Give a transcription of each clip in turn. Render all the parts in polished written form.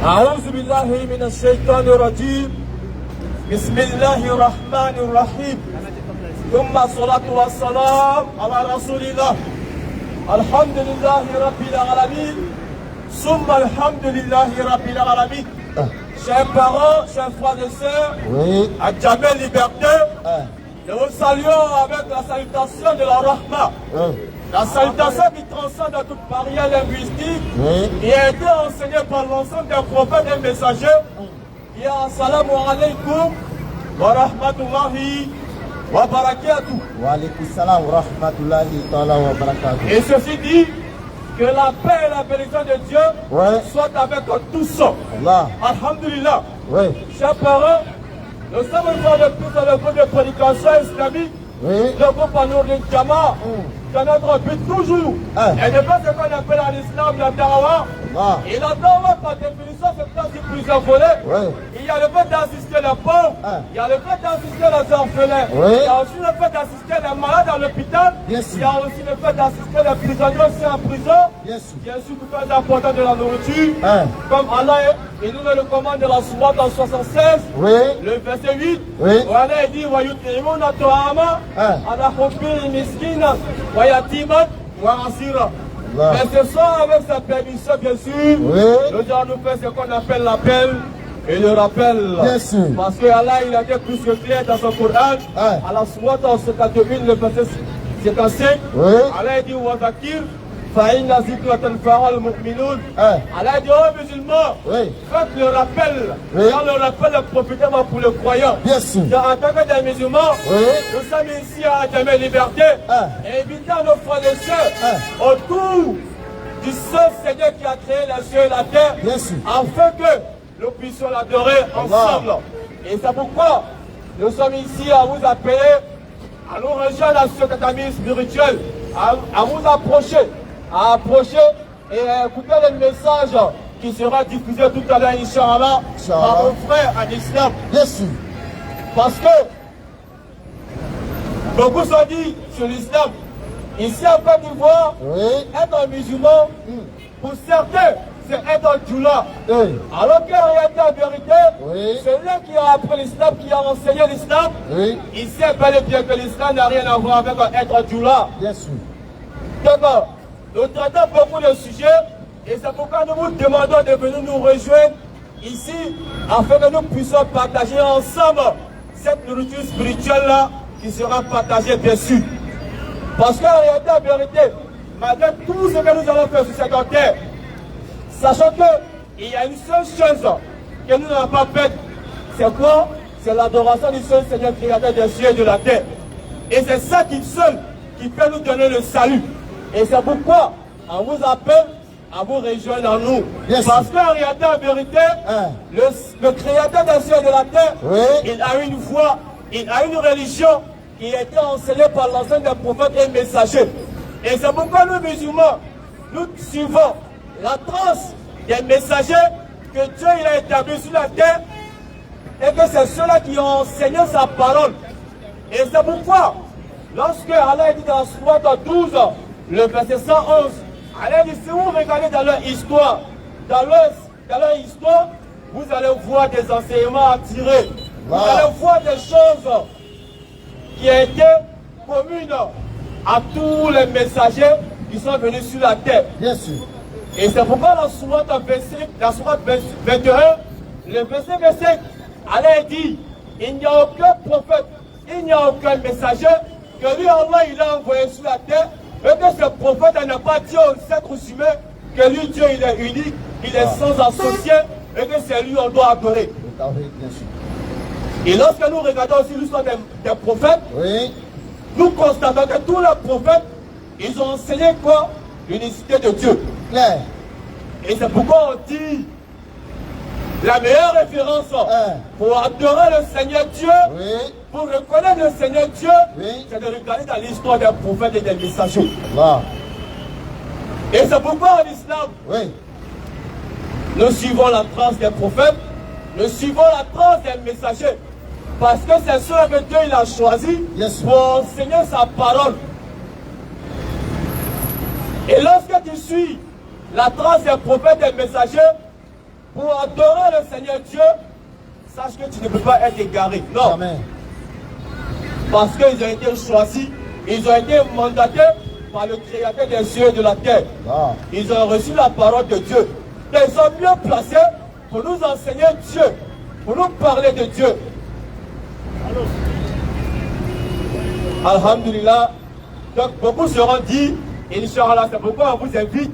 أعوذ بالله من الشيطان الرجيم. بسم الله الرحمن الرحيم. ثم الصلاة والسلام على رسول الله. الحمد لله رب العالمين. ثم الحمد لله رب العالمين. Chers parents, chers frères et sœurs, à jamais liberté, nous vous saluons avec la salutation de la Rahma. La salutation qui transcende toute barrière linguistique, qui a été enseignée par l'ensemble des prophètes et messagers. Et assalamu alaikum wa rahmatullahi wa barakatuh. Wa alaikum salam wa rahmatullahi wa barakatuh. Et ceci dit, que la paix et la bénédiction de Dieu soient avec tous. Allah. Alhamdulillah. Chers parents, nous sommes une fois de plus dans le groupe de prédication islamique, le groupe Anour Jama, que notre but toujours est de faire ce qu'on appelle en islam la dawa. Et la dawa, par définition, c'est un type plusieurs volets. Il y a le fait d'assister les pauvres, il y a le fait d'assister les orphelins, il y a aussi le fait d'assister les malades à l'hôpital, il y a aussi le fait d'assister les prisonniers aussi en prison, bien sûr tout est important de la nourriture, comme Allah il nous le recommande de la sourate en 76, le verset 8, où Allah dit wa yut'imuna ta'ama ala hubbihi miskinan wa yatiman wa asira. Mais ce soir, avec sa permission, bien sûr, nous allons nous faire ce qu'on appelle l'appel et le rappel. Parce que Allah, il a été plus que clair dans son Coran, à la sourate en 51, le verset 55, Allah dit wa zakir fa'inna zikra tanfa'u al-mu'minun. Allah dit aux musulmans, faites le rappel, car le rappel est profitable pour le croyant. Car en tant que des musulmans, nous sommes ici à Jamel Liberté, et invitant nos frères et sœurs autour du seul Seigneur qui a créé les cieux et la terre, afin que nous puissions l'adorer ensemble. Et c'est pourquoi nous sommes ici à vous appeler, à nous rejoindre à ce catamine spirituel, à vous approcher et écouter le message qui sera diffusé tout à l'heure, Inch'Allah, par mon frère en islam. Parce que beaucoup sont dit sur l'islam. Ici en Côte d'Ivoire, être un musulman, pour certains, c'est être un djoula. Alors qu'en réalité, en vérité, celui qui a appris l'islam, qui a enseigné l'islam, il sait bel et bien que l'islam n'a rien à voir avec être un djoula. D'accord. Nous traitons beaucoup de sujets et c'est pourquoi nous vous demandons de venir nous rejoindre ici afin que nous puissions partager ensemble cette nourriture spirituelle-là qui sera partagée bien sûr. Parce qu'en réalité, en vérité, malgré tout ce que nous allons faire sur cette terre, sachant qu'il y a une seule chose que nous n'avons pas faite, c'est quoi? C'est l'adoration du seul Seigneur créateur des cieux et de la terre. Et c'est ça qui seul qui peut nous donner le salut. Et c'est pourquoi on vous appelle à vous rejoindre en nous. Parce qu'en réalité, en vérité, le créateur des cieux et de la terre, il a une foi, il a une religion qui a été enseignée par l'ensemble des prophètes et messagers. Et c'est pourquoi nous musulmans, nous suivons la trace des messagers que Dieu il a établi sur la terre et que c'est ceux-là qui ont enseigné sa parole. Et c'est pourquoi, lorsque Allah dit dans la sourate 12, le verset 111, Allah dit, si vous regardez dans leur histoire, vous allez voir des enseignements à tirer. Vous allez voir des choses qui ont été communes à tous les messagers qui sont venus sur la terre. Et c'est pourquoi la sourate 21, le verset 25, Allah dit, il n'y a aucun prophète, il n'y a aucun messager que lui, Allah, il a envoyé sur la terre. Et que ce prophète n'a pas dit aux êtres humains que lui, Dieu, il est unique, il est sans associé, et que c'est lui qu'on doit adorer. Et lorsque nous regardons aussi l'histoire des prophètes, nous constatons que tous les prophètes, ils ont enseigné quoi? L'unicité de Dieu. Et c'est pourquoi on dit la meilleure référence pour adorer le Seigneur Dieu, pour reconnaître le Seigneur Dieu, c'est de regarder dans l'histoire des prophètes et des messagers. Et c'est pourquoi en islam, nous suivons la trace des prophètes, nous suivons la trace des messagers, parce que c'est ceux que Dieu il a choisi pour enseigner sa parole. Et lorsque tu suis la trace des prophètes et des messagers, pour adorer le Seigneur Dieu, sache que tu ne peux pas être égaré. Non. Amen. Parce qu'ils ont été choisis, ils ont été mandatés par le Créateur des cieux et de la terre. Ah. Ils ont reçu la parole de Dieu. Ils sont mieux placés pour nous enseigner Dieu, pour nous parler de Dieu. Alhamdulillah. Donc beaucoup seront dit, Inch'Allah, c'est pourquoi on vous invite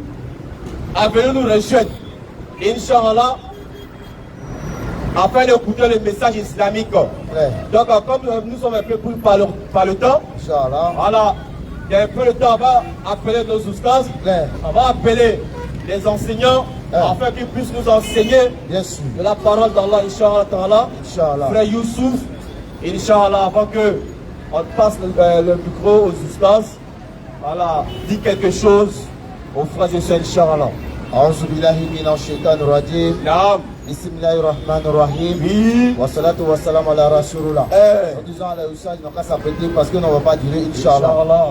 à venir nous rejoindre. Inch'Allah, afin d'écouter le message islamique. Ouais. Donc comme nous sommes un peu pris par le temps, Inch'Allah. voilà, il y a un peu de temps, on va appeler nos oustas, Ouais. on va appeler les enseignants, afin qu'ils puissent nous enseigner Bien sûr. de la parole d'Allah, Inch'Allah ta'ala. Inch'Allah. Frère Youssouf, Inch'Allah, avant que on passe le micro aux oustas, voilà, dis quelque chose aux frères et sœurs, Inch'Allah. أعوذ بالله من الشيطان الرجيم Naam. بسم الله الرحمن الرحيم Oui. والصلاة والسلام على رسول الله. En disant à l'Oustaz, il n'a qu'à s'apprêter parce que nous ne va pas durer, Inch'Allah. Inch'Allah.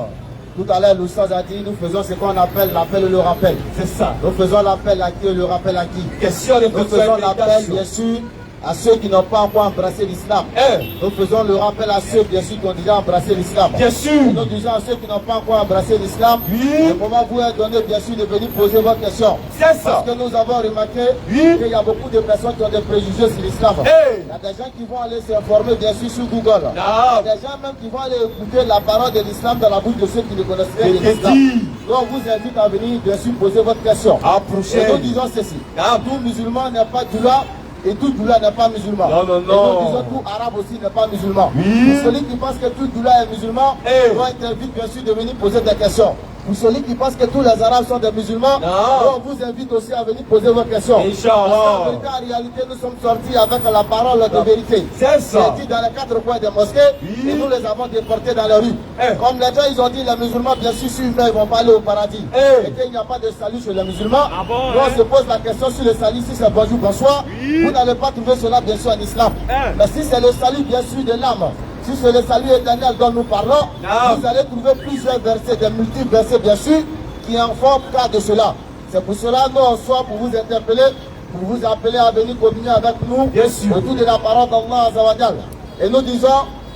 Tout à l'heure, l'Oustaz a dit, nous faisons ce qu'on appelle l'appel et le rappel. C'est ça. Nous faisons l'appel à qui et le rappel à qui? Question de Nous faisons l'appel, bien sûr, à ceux qui n'ont pas encore embrassé l'islam. Nous faisons le rappel à ceux, bien sûr, qui ont déjà embrassé l'islam. Bien sûr. Et nous disons à ceux qui n'ont pas encore embrassé l'islam, Oui. le moment vous est donné, bien sûr, de venir poser vos questions. C'est ça. Parce que nous avons remarqué Oui. qu'il y a beaucoup de personnes qui ont des préjugés sur l'islam. Hey. Il y a des gens qui vont aller s'informer, bien sûr, sur Google. Il y a des gens même qui vont aller écouter la parole de l'islam dans la bouche de ceux qui ne connaissent rien de l'islam. Donc, on vous invite à venir, bien sûr, poser votre question. Approchez. Et nous disons ceci. Tout musulman n'est pas doula et tout doula n'est pas musulman. Non, non, Et non. nous disons tout arabe aussi n'est pas musulman. Oui. Pour celui qui pense que tout doula est musulman, Hey. doit être invite, bien sûr, de venir poser des questions. Pour celui qui pense que tous les arabes sont des musulmans, Non. on vous invite aussi à venir poser vos questions. Inch'Allah. Parce qu'en réalité, nous sommes sortis avec la parole de vérité. C'est ça. C'est dit dans les quatre coins des mosquées, Oui. et nous les avons déportés dans les rues. Comme les gens, ils ont dit, les musulmans, bien sûr, sur humains, ils vont pas aller au paradis. Et qu'il n'y a pas de salut chez les musulmans. Nous, on se pose la question sur le salut, si c'est bonjour, bonsoir. Vous n'allez pas trouver cela, bien sûr, en islam. Mais si c'est le salut, bien sûr, de l'âme, si c'est le salut éternel dont nous parlons, vous allez trouver plusieurs versets, des multiples versets, bien sûr, qui en font cas de cela. C'est pour cela que nous, on soit pour vous interpeller, pour vous appeler à venir communier avec nous Bien sûr. autour de la parole d'Allah Azawajal. Et nous disons,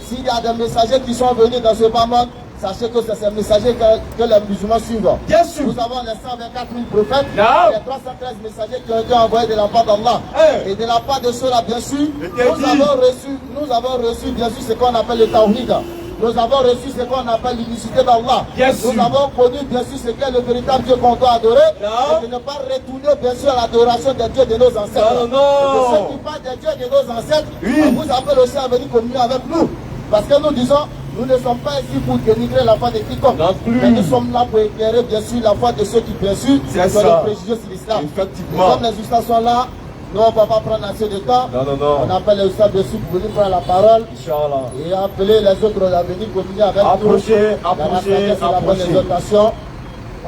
s'il y a des messagers qui sont venus dans ce bas monde, sachez que c'est ces messagers que les musulmans suivent. Bien sûr. Nous avons les 124 000 prophètes, Non. les 313 messagers qui ont été envoyés de la part d'Allah. Et de la part de ceux-là, bien sûr, nous avons reçu, bien sûr, ce qu'on appelle le tawhid. Nous avons reçu ce qu'on appelle l'unicité d'Allah. Nous avons connu, bien sûr, ce qu'est le véritable Dieu qu'on doit adorer. Et de ne pas retourner, bien sûr, à l'adoration des dieux de nos ancêtres. Non, non. Et de ceux qui parlent des dieux de nos ancêtres, on vous appelle aussi à venir communier avec nous. Parce que nous disons, nous ne sommes pas ici pour dénigrer la foi de quiconque. Non plus. Mais nous sommes là pour éclairer, bien sûr, la foi de ceux qui, bien sûr, sont les préjugés sur l'islam. Effectivement. Et comme les ustads sont là, nous, on ne va pas prendre assez de temps. Non, non, non. On appelle les ustads, bien sûr, pour venir prendre la parole. Inch'Allah. Et appeler les autres à venir communier avec Approchez, nous. approchez, C'est la bonne approchez. exhortation.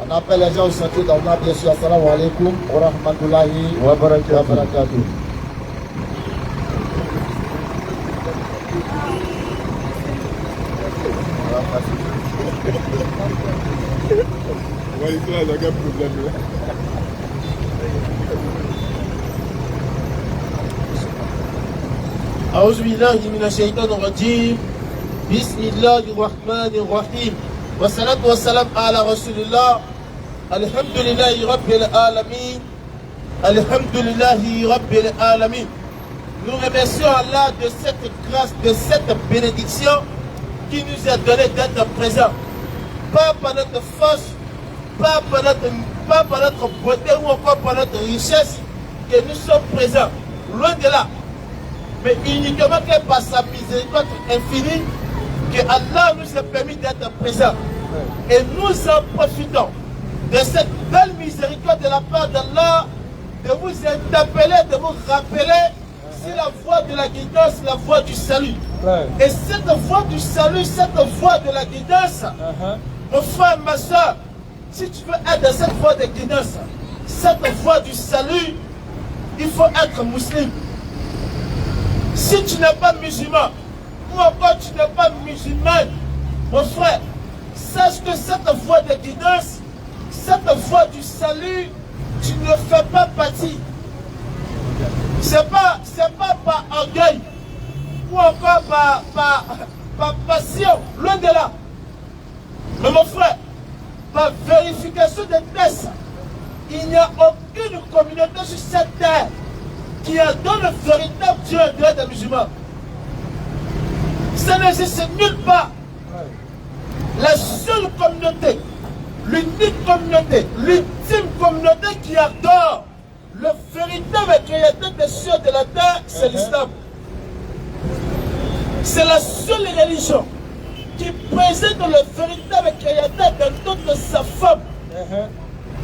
On appelle les gens au sentier d'Allah, bien sûr. Assalamu alaikum wa rahmatullahi wa barakatuh. أعوذ بالله من الشيطان الرجيم بسم الله الرحمن الرحيم والصلاة والسلام على رسول الله الحمد لله رب العالمين الحمد لله رب العالمين. Nous remercions Allah de cette grâce, de cette bénédiction qui nous a donné d'être présents. Pas par notre force, pas par notre beauté ou encore par notre richesse que nous sommes présents. Loin de là. Mais uniquement que par sa miséricorde infinie, que Allah nous a permis d'être présents. Et nous en profitons de cette belle miséricorde de la part d'Allah, de vous interpeller, de vous rappeler, c'est la voie de la guidance, la voie du salut. Et cette voie du salut, cette voie de la guidance, mon frère, ma soeur, si tu veux être dans cette voie de guidance, cette voie du salut, il faut être musulman. Si tu n'es pas musulman, ou encore tu n'es pas musulman, mon frère, sache que cette voie de guidance, cette voie du salut, tu ne fais pas partie. C'est pas par orgueil ou encore par passion, loin de là. Mais mon frère, par vérification des tests, il n'y a aucune communauté sur cette terre qui adore le véritable Dieu en dehors des musulmans. Ça n'existe nulle part. La seule communauté, l'unique communauté, l'ultime communauté qui adore le véritable créateur des cieux de la terre, c'est l'islam. C'est la seule religion qui présente le véritable créateur dans toute sa forme.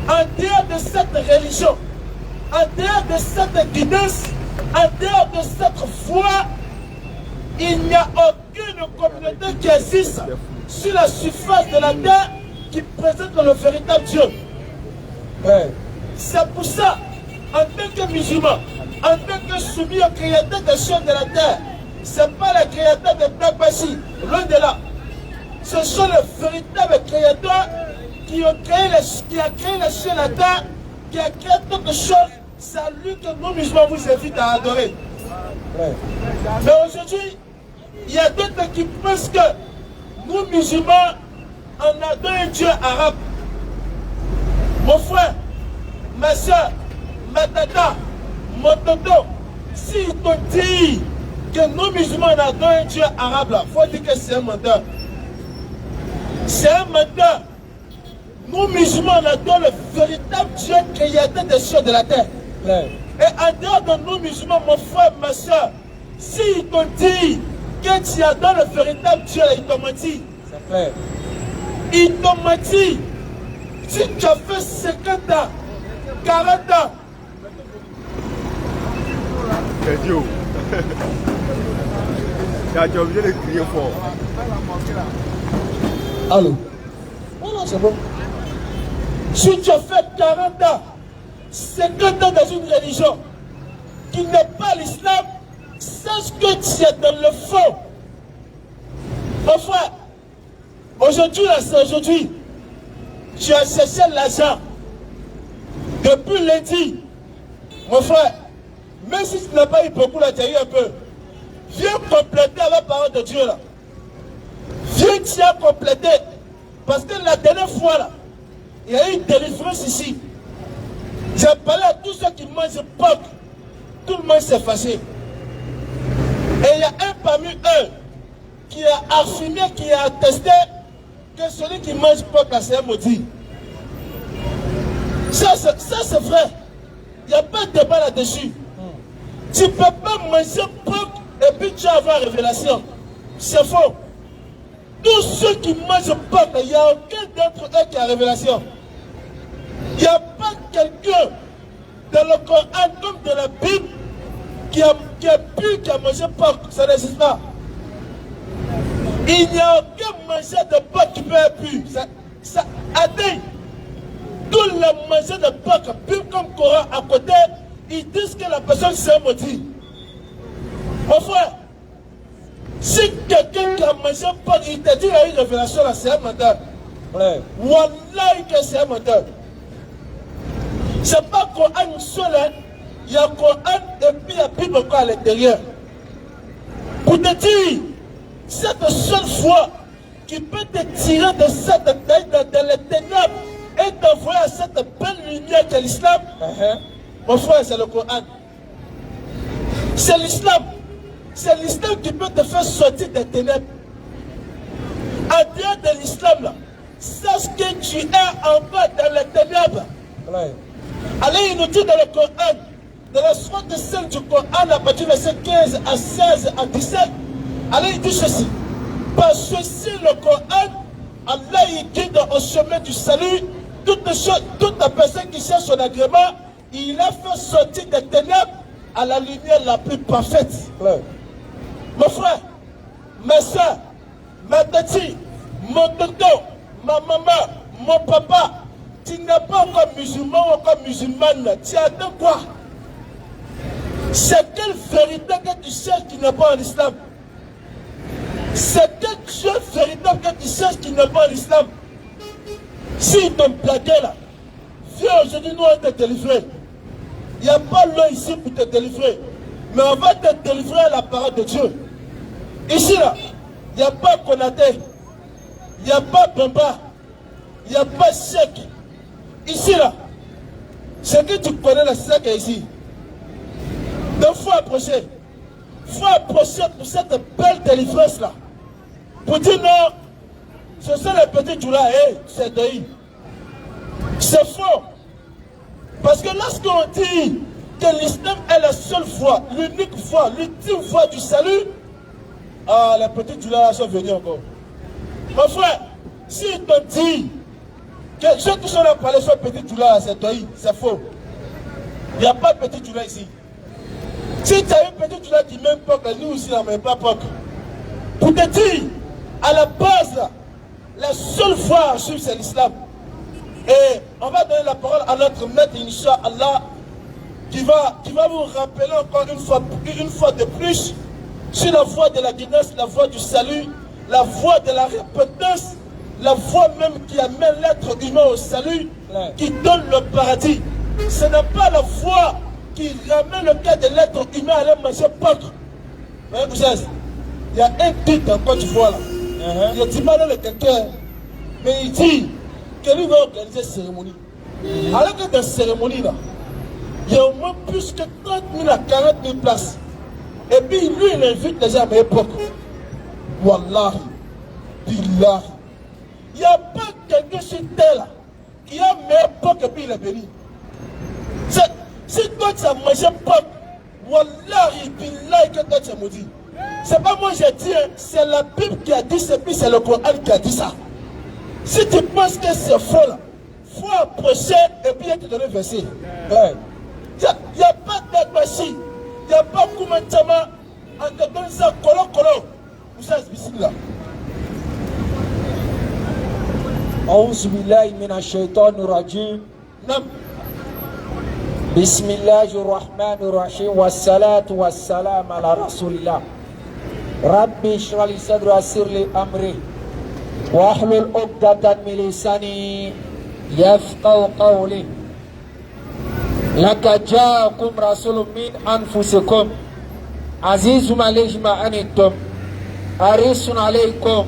En dehors de cette religion, en dehors de cette guidance, en dehors de cette foi, il n'y a aucune communauté qui existe sur la surface de la terre qui présente le véritable Dieu. C'est pour ça, en tant que musulman, en tant que soumis au créateur des cieux de la terre, ce n'est pas le créateur de Bakbashi, loin de là. Ce sont les véritables créateurs qui a créé les cieux et la terre, qui a créé quelque chose. C'est à lui que nous musulmans vous invitent à adorer. Mais aujourd'hui, il y a d'autres qui pensent que nous musulmans, on adore un Dieu arabe. Mon frère, ma soeur, ma tata, mon tonton, s'ils te disent que nous musulmans on adore un Dieu arabe, il faut dire que c'est un menteur. C'est un menteur. Nous musulmans on adore le véritable Dieu créateur des cieux de la terre. Et en dehors de nous musulmans, mon frère, ma soeur, s'ils te disent que tu adores le véritable Dieu, il te mentit. Il te mentit. Si tu as fait 50 ans, 40 ans. C'est Dieu. Tu as obligé de crier fort. Allô? Voilà, c'est bon. Si tu as fait 40 ans, 50 ans dans une religion qui n'est pas l'islam, sache que tu es dans le fond. Mon frère, aujourd'hui, c'est aujourd'hui. Tu as cherché l'argent. Depuis lundi, mon frère, même si tu n'as pas eu beaucoup, là, tu as eu un peu. Viens compléter avec la parole de Dieu là. Viens tu as complété. Parce que la dernière fois là, il y a eu une délivrance ici. J'ai parlé à tous ceux qui mangent porc. Tout le monde s'est fâché. Et il y a un parmi eux qui a affirmé, qui a attesté que celui qui mange porc là, c'est un maudit. Ça c'est vrai. Il n'y a pas de débat là-dessus. Tu ne peux pas manger porc et puis tu vas avoir révélation. C'est faux. Tous ceux qui mangent porc, il n'y a aucun d'entre eux qui a révélation. Il n'y a pas quelqu'un dans le Coran comme dans la Bible qui a mangé porc. Ça n'existe pas. Il n'y a aucun mangeur de porc qui peut être pur. Ça admet. Tous les mangeurs de porc, Bible comme Coran à côté, ils disent que la personne s'est maudite. Mon frère, si quelqu'un qui a mangé porc, il te dit qu'il y a une révélation là, c'est un menteur. Wallahi que c'est un menteur. C'est pas Coran seul, hein. Il y a Coran et puis il y a Bible encore à l'intérieur. Pour te dire, cette seule foi qui peut te tirer de cette tête dans les ténèbres et t'envoyer à cette belle lumière qu'est l'islam, mon frère, c'est le Coran. C'est l'islam. C'est l'islam qui peut te faire sortir des ténèbres. En dehors de l'islam, là, sache que tu es encore dans les ténèbres. Allez, il nous dit dans le Coran, dans la sourate 5 du Coran, à partir du verset 15 à 16 à 17, allez, il dit ceci. Par ceci, le Coran, Allah il guide au chemin du salut toute la personne qui cherche son agrément. Il a fait sortir des ténèbres à la lumière la plus parfaite. Mon frère, ma soeur, ma tati, mon tonton, ma maman, mon papa, tu n'es pas encore musulman ou encore musulmane. Tu attends quoi? C'est quelle vérité que tu cherches qui n'est pas en islam? C'est quelque chose véritable que tu cherches qui n'est pas en islam. Si ils t'ont plaqué là, viens aujourd'hui, nous on te délivrer. Il n'y a pas l'œil ici pour te délivrer. Mais on va te délivrer à la parole de Dieu. Ici, là, il n'y a pas Konaté. Il n'y a pas Bamba. Il n'y a pas Chèque. Ici, là, c'est que tu connais la Chèque ici. Donc, il faut approcher. Il faut approcher pour cette belle délivrance-là. Pour dire non, ce sont les petits Djoula, c'est Dei. C'est faux. Parce que lorsqu'on dit que l'islam est la seule voie, l'unique voie, l'ultime voie du salut, ah, les petits Djoula sont venus encore. Mon frère, s'il te dit que ceux qui sont là pour parler sur petit Djoula, c'est Dei, c'est faux. Il n'y a pas de petit Djoula ici. Si tu as une petite Djoula qui m'aime pas, nous aussi, on ne m'aime pas. Pour te dire, à la base, là, la seule voie à suivre, c'est l'islam. Et on va donner la parole à notre maître, Inch'Allah, qui va vous rappeler encore une fois de plus sur la voie de la guidance, la voie du salut, la voie de la repentance, la voie même qui amène l'être humain au salut, qui donne le paradis. Ce n'est pas la voie qui ramène le cas de l'être humain à aller manger pâtre. Il y a un titre en Côte d'Ivoire là. Il a dit mal à quelqu'un, mais il dit que lui va organiser une cérémonie. Alors que dans la cérémonie là, il y a au moins plus que 30 000 à 40 000 places. Et puis lui il invite les gens à mes époques. Wallahi, billahi. Il n'y a pas quelqu'un sur terre là qui a mes époques et puis il est béni. Si toi tu as mangé pop, wallahi, billahi que toi tu as maudit. C'est pas moi j'ai dit, c'est la Bible qui a dit ça, puis c'est le Coran qui a dit ça. Si tu penses que c'est faux là, il faut approcher et puis te donner le verset. Il n'y a pas d'Akbashi, il n'y a pas Koumanchama, en te donnant ça, colo. Vous savez ce que là. أعوذ بالله من الشيطان الرجيم بسم الله الرحمن الرحيم والصلاة والسلام على رسول الله ربي اشرح لي صدري ويسر لي أمري واحلل عقدة من لساني يفقهوا قولي لقد جاءكم رسول من أنفسكم عزيز عليه ما عنتم حريص عليكم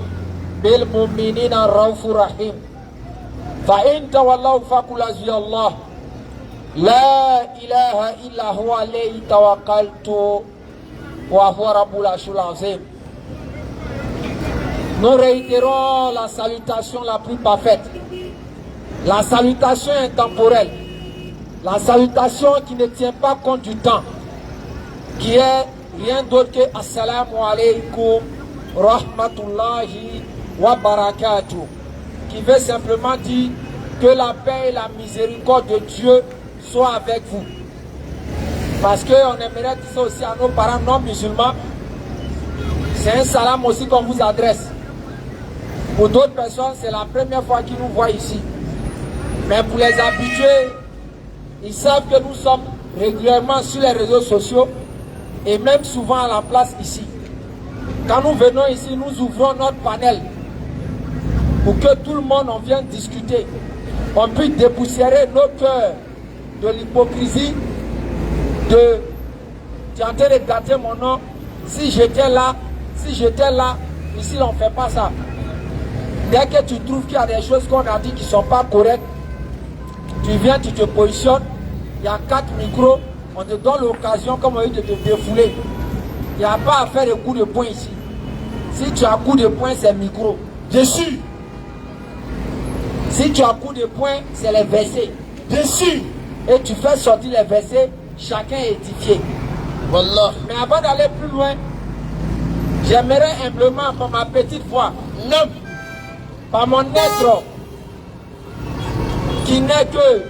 بالمؤمنين الرؤوف الرحيم فإن تولوا فقل حسبي الله لا إله إلا هو عليه توكلت وهو رب العرش العظيم. Nous réitérons la salutation la plus parfaite, la salutation intemporelle, la salutation qui ne tient pas compte du temps, qui est rien d'autre que Assalamu alaikum rahmatullahi wa barakatuh, qui veut simplement dire que la paix et la miséricorde de Dieu soient avec vous. Parce qu'on aimerait dire ça aussi à nos parents non musulmans. C'est un salam aussi qu'on vous adresse. Pour d'autres personnes, c'est la première fois qu'ils nous voient ici. Mais pour les habitués, ils savent que nous sommes régulièrement sur les réseaux sociaux et même souvent à la place ici. Quand nous venons ici, nous ouvrons notre panel pour que tout le monde en vienne discuter. On puisse dépoussiérer nos cœurs de l'hypocrisie, tu es en train de gâter mon nom, si j'étais là, ici on ne fait pas ça. Dès que tu trouves qu'il y a des choses qu'on a dit qui ne sont pas correctes, tu viens, tu te positionnes, il y a 4 micros, on te donne l'occasion comme on dit de te défouler. Il n'y a pas à faire de coups de poing ici. Si tu as coup de poing, c'est micro. Bien sûr. Si tu as coup de poing, c'est les versets. Bien sûr. Et tu fais sortir les versets, chacun est édifié. Wallah. Mais avant d'aller plus loin, j'aimerais humblement, par ma petite voix, par mon être, qui n'est que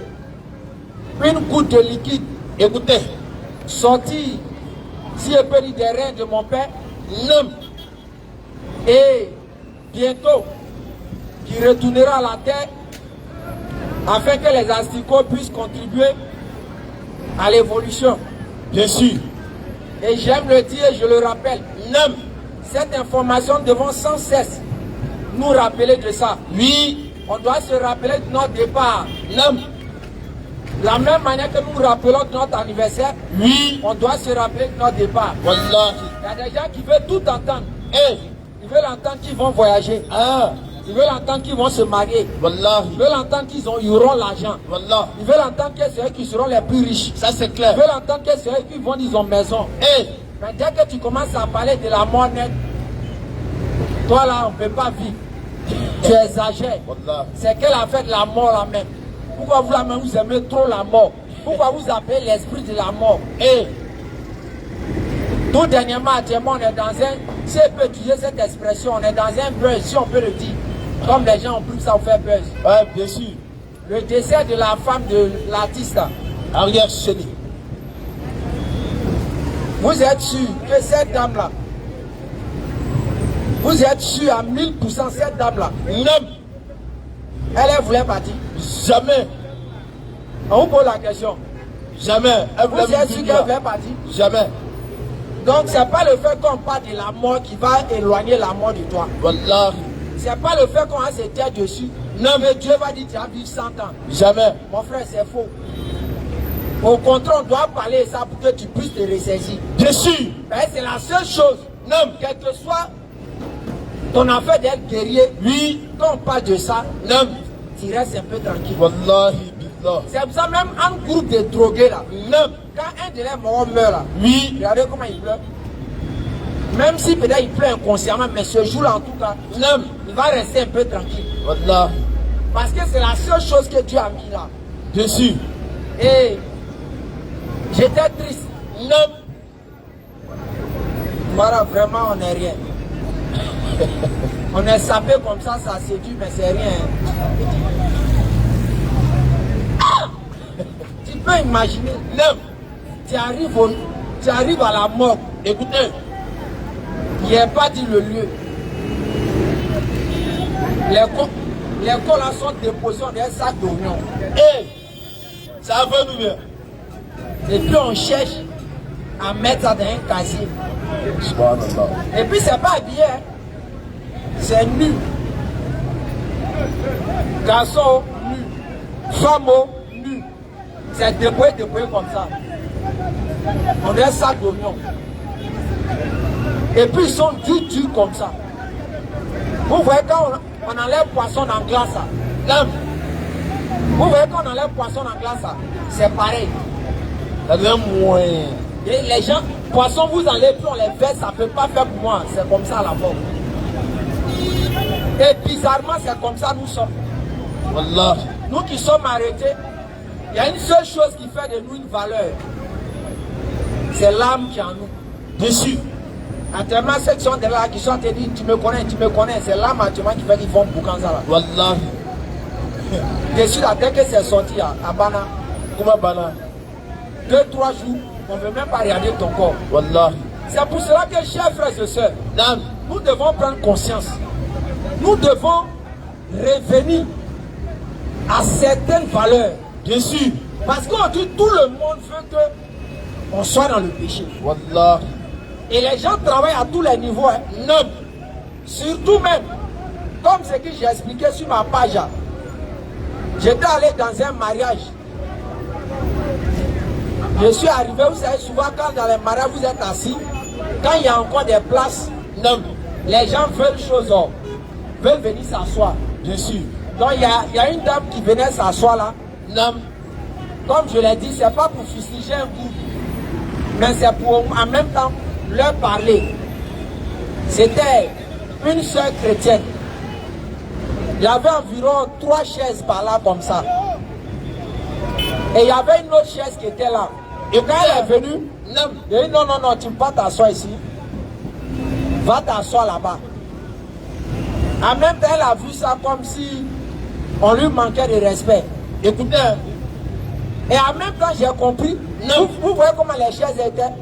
une goutte de liquide, écoutez, sortie, si je peux dire, des reins de mon père, et bientôt, qui retournera à la terre, afin que les asticots puissent contribuer à l'évolution. Bien sûr. Et j'aime le dire, je le rappelle, cette information devons sans cesse nous rappeler de ça. Oui. On doit se rappeler de notre départ. La même manière que nous rappelons notre anniversaire, Oui. on doit se rappeler de notre départ. Wallahi. Il y a des gens qui veulent tout entendre. Ils veulent entendre qu'ils vont voyager. Ils veulent entendre qu'ils vont se marier. Wallahi. Ils veulent entendre qu'ils auront l'argent. Wallahi. Ils veulent entendre que c'est eux qui seront les plus riches. Ça c'est clair. Ils veulent entendre que c'est eux qui vont dans une maison. Mais dès que tu commences à parler de la mort nette, toi là, on ne peut pas vivre. Tu exagères. C'est qu'elle a fait de la mort là même. Pourquoi vous là même vous aimez trop la mort? Pourquoi vous appelez l'esprit de la mort? Tout dernièrement, actuellement, on est dans un... Si on peut utiliser cette expression, on est dans un buzz, si on peut le dire. Comme les gens ont pris ça, on fait buzz. Ouais, bien sûr. Le décès de la femme de l'artiste. Arrière Chéni. Vous êtes sûr que cette dame-là, vous êtes sûr à 1000% cette dame-là, Non. elle voulait partir? Jamais. On vous pose la question. Jamais. Vous êtes sûr qu'elle voulait partir? Jamais. Donc c'est pas le fait qu'on parle de la mort qui va éloigner la mort de toi. Wallahi. C'est pas le fait qu'on a se taire dessus. Non, mais Dieu va dire tu vas vivre 100 ans. Jamais. Mon frère, c'est faux. Au contraire, on doit parler de ça pour que tu puisses te ressaisir. Bien sûr. Ben, c'est la seule chose. Non. Quel que soit ton affaire d'être guerrier, Oui. quand on parle de ça, Non. tu restes un peu tranquille. Wallahi billah. C'est pour ça même un groupe de drogués là. Non. Quand un de leurs morts meurt là, Oui. regardez comment il pleure. Même si peut-être il pleure inconsciemment, mais ce jour-là en tout cas, Non. il va rester un peu tranquille. Wallahi. Parce que c'est la seule chose que Dieu a mis là. Bien sûr. Et j'étais triste. Non. Voilà, vraiment on n'est rien. On est sapé comme ça séduit, mais c'est rien. Tu peux imaginer, Non. tu arrives à la mort. Écoutez. Il n'y a pas dit le lieu. Les corps là sont déposés dans des sacs d'oignons. Ça va nous bien. Et puis on cherche à mettre ça dans un casier. Et puis c'est pas habillé, hein. C'est nu. Garçon nu. Femme nu. C'est dépouillé comme ça. On a un sac d'oignons. Et puis ils sont durs comme ça. Vous voyez quand on enlève poisson dans glace, là. Vous voyez quand on enlève poisson dans glace, c'est pareil. Ça devient moyen. Et les gens, poisson vous enlèvez, puis on les verse, ça ne peut pas faire pour moi. C'est comme ça à la mort. Et bizarrement, c'est comme ça nous sommes. Wallah. Nous qui sommes arrêtés, il y a une seule chose qui fait de nous une valeur. C'est l'âme qui est en nous. Dessus. Actuellement, ceux qui sont de là, qui sont te dire, tu me connais, c'est l'âme actuellement qui fait qu'ils font boucan ça là. Wallah. Je suis là, dès que c'est sorti à Bana, Comment Bana? 2-3 jours, on ne veut même pas regarder ton corps. Wallah. C'est pour cela que, chers frères et sœurs, nous devons prendre conscience. Nous devons revenir à certaines valeurs. Bien sûr. Parce qu'aujourd'hui, tout le monde veut qu'on soit dans le péché. Wallah. Et les gens travaillent à tous les niveaux. Hein. Non. Surtout même, comme ce que j'ai expliqué sur ma page. J'étais allé dans un mariage. Je suis arrivé, vous savez, souvent quand dans les mariages vous êtes assis, quand il y a encore des places, Non. les gens veulent choses, veulent venir s'asseoir. Bien sûr. Donc il y a une dame qui venait s'asseoir là. Non. Comme je l'ai dit, c'est pas pour fustiger un coup, mais c'est pour en même temps leur parler. C'était une sœur chrétienne. Il y avait environ 3 chaises par là comme ça. Et il y avait une autre chaise qui était là. Et quand elle est venue, elle a dit non, tu ne peux pas t'asseoir ici. Va t'asseoir là-bas. En même temps, elle a vu ça comme si on lui manquait de respect. Écoutez. Et en même temps, j'ai compris. Vous voyez comment les chaises étaient.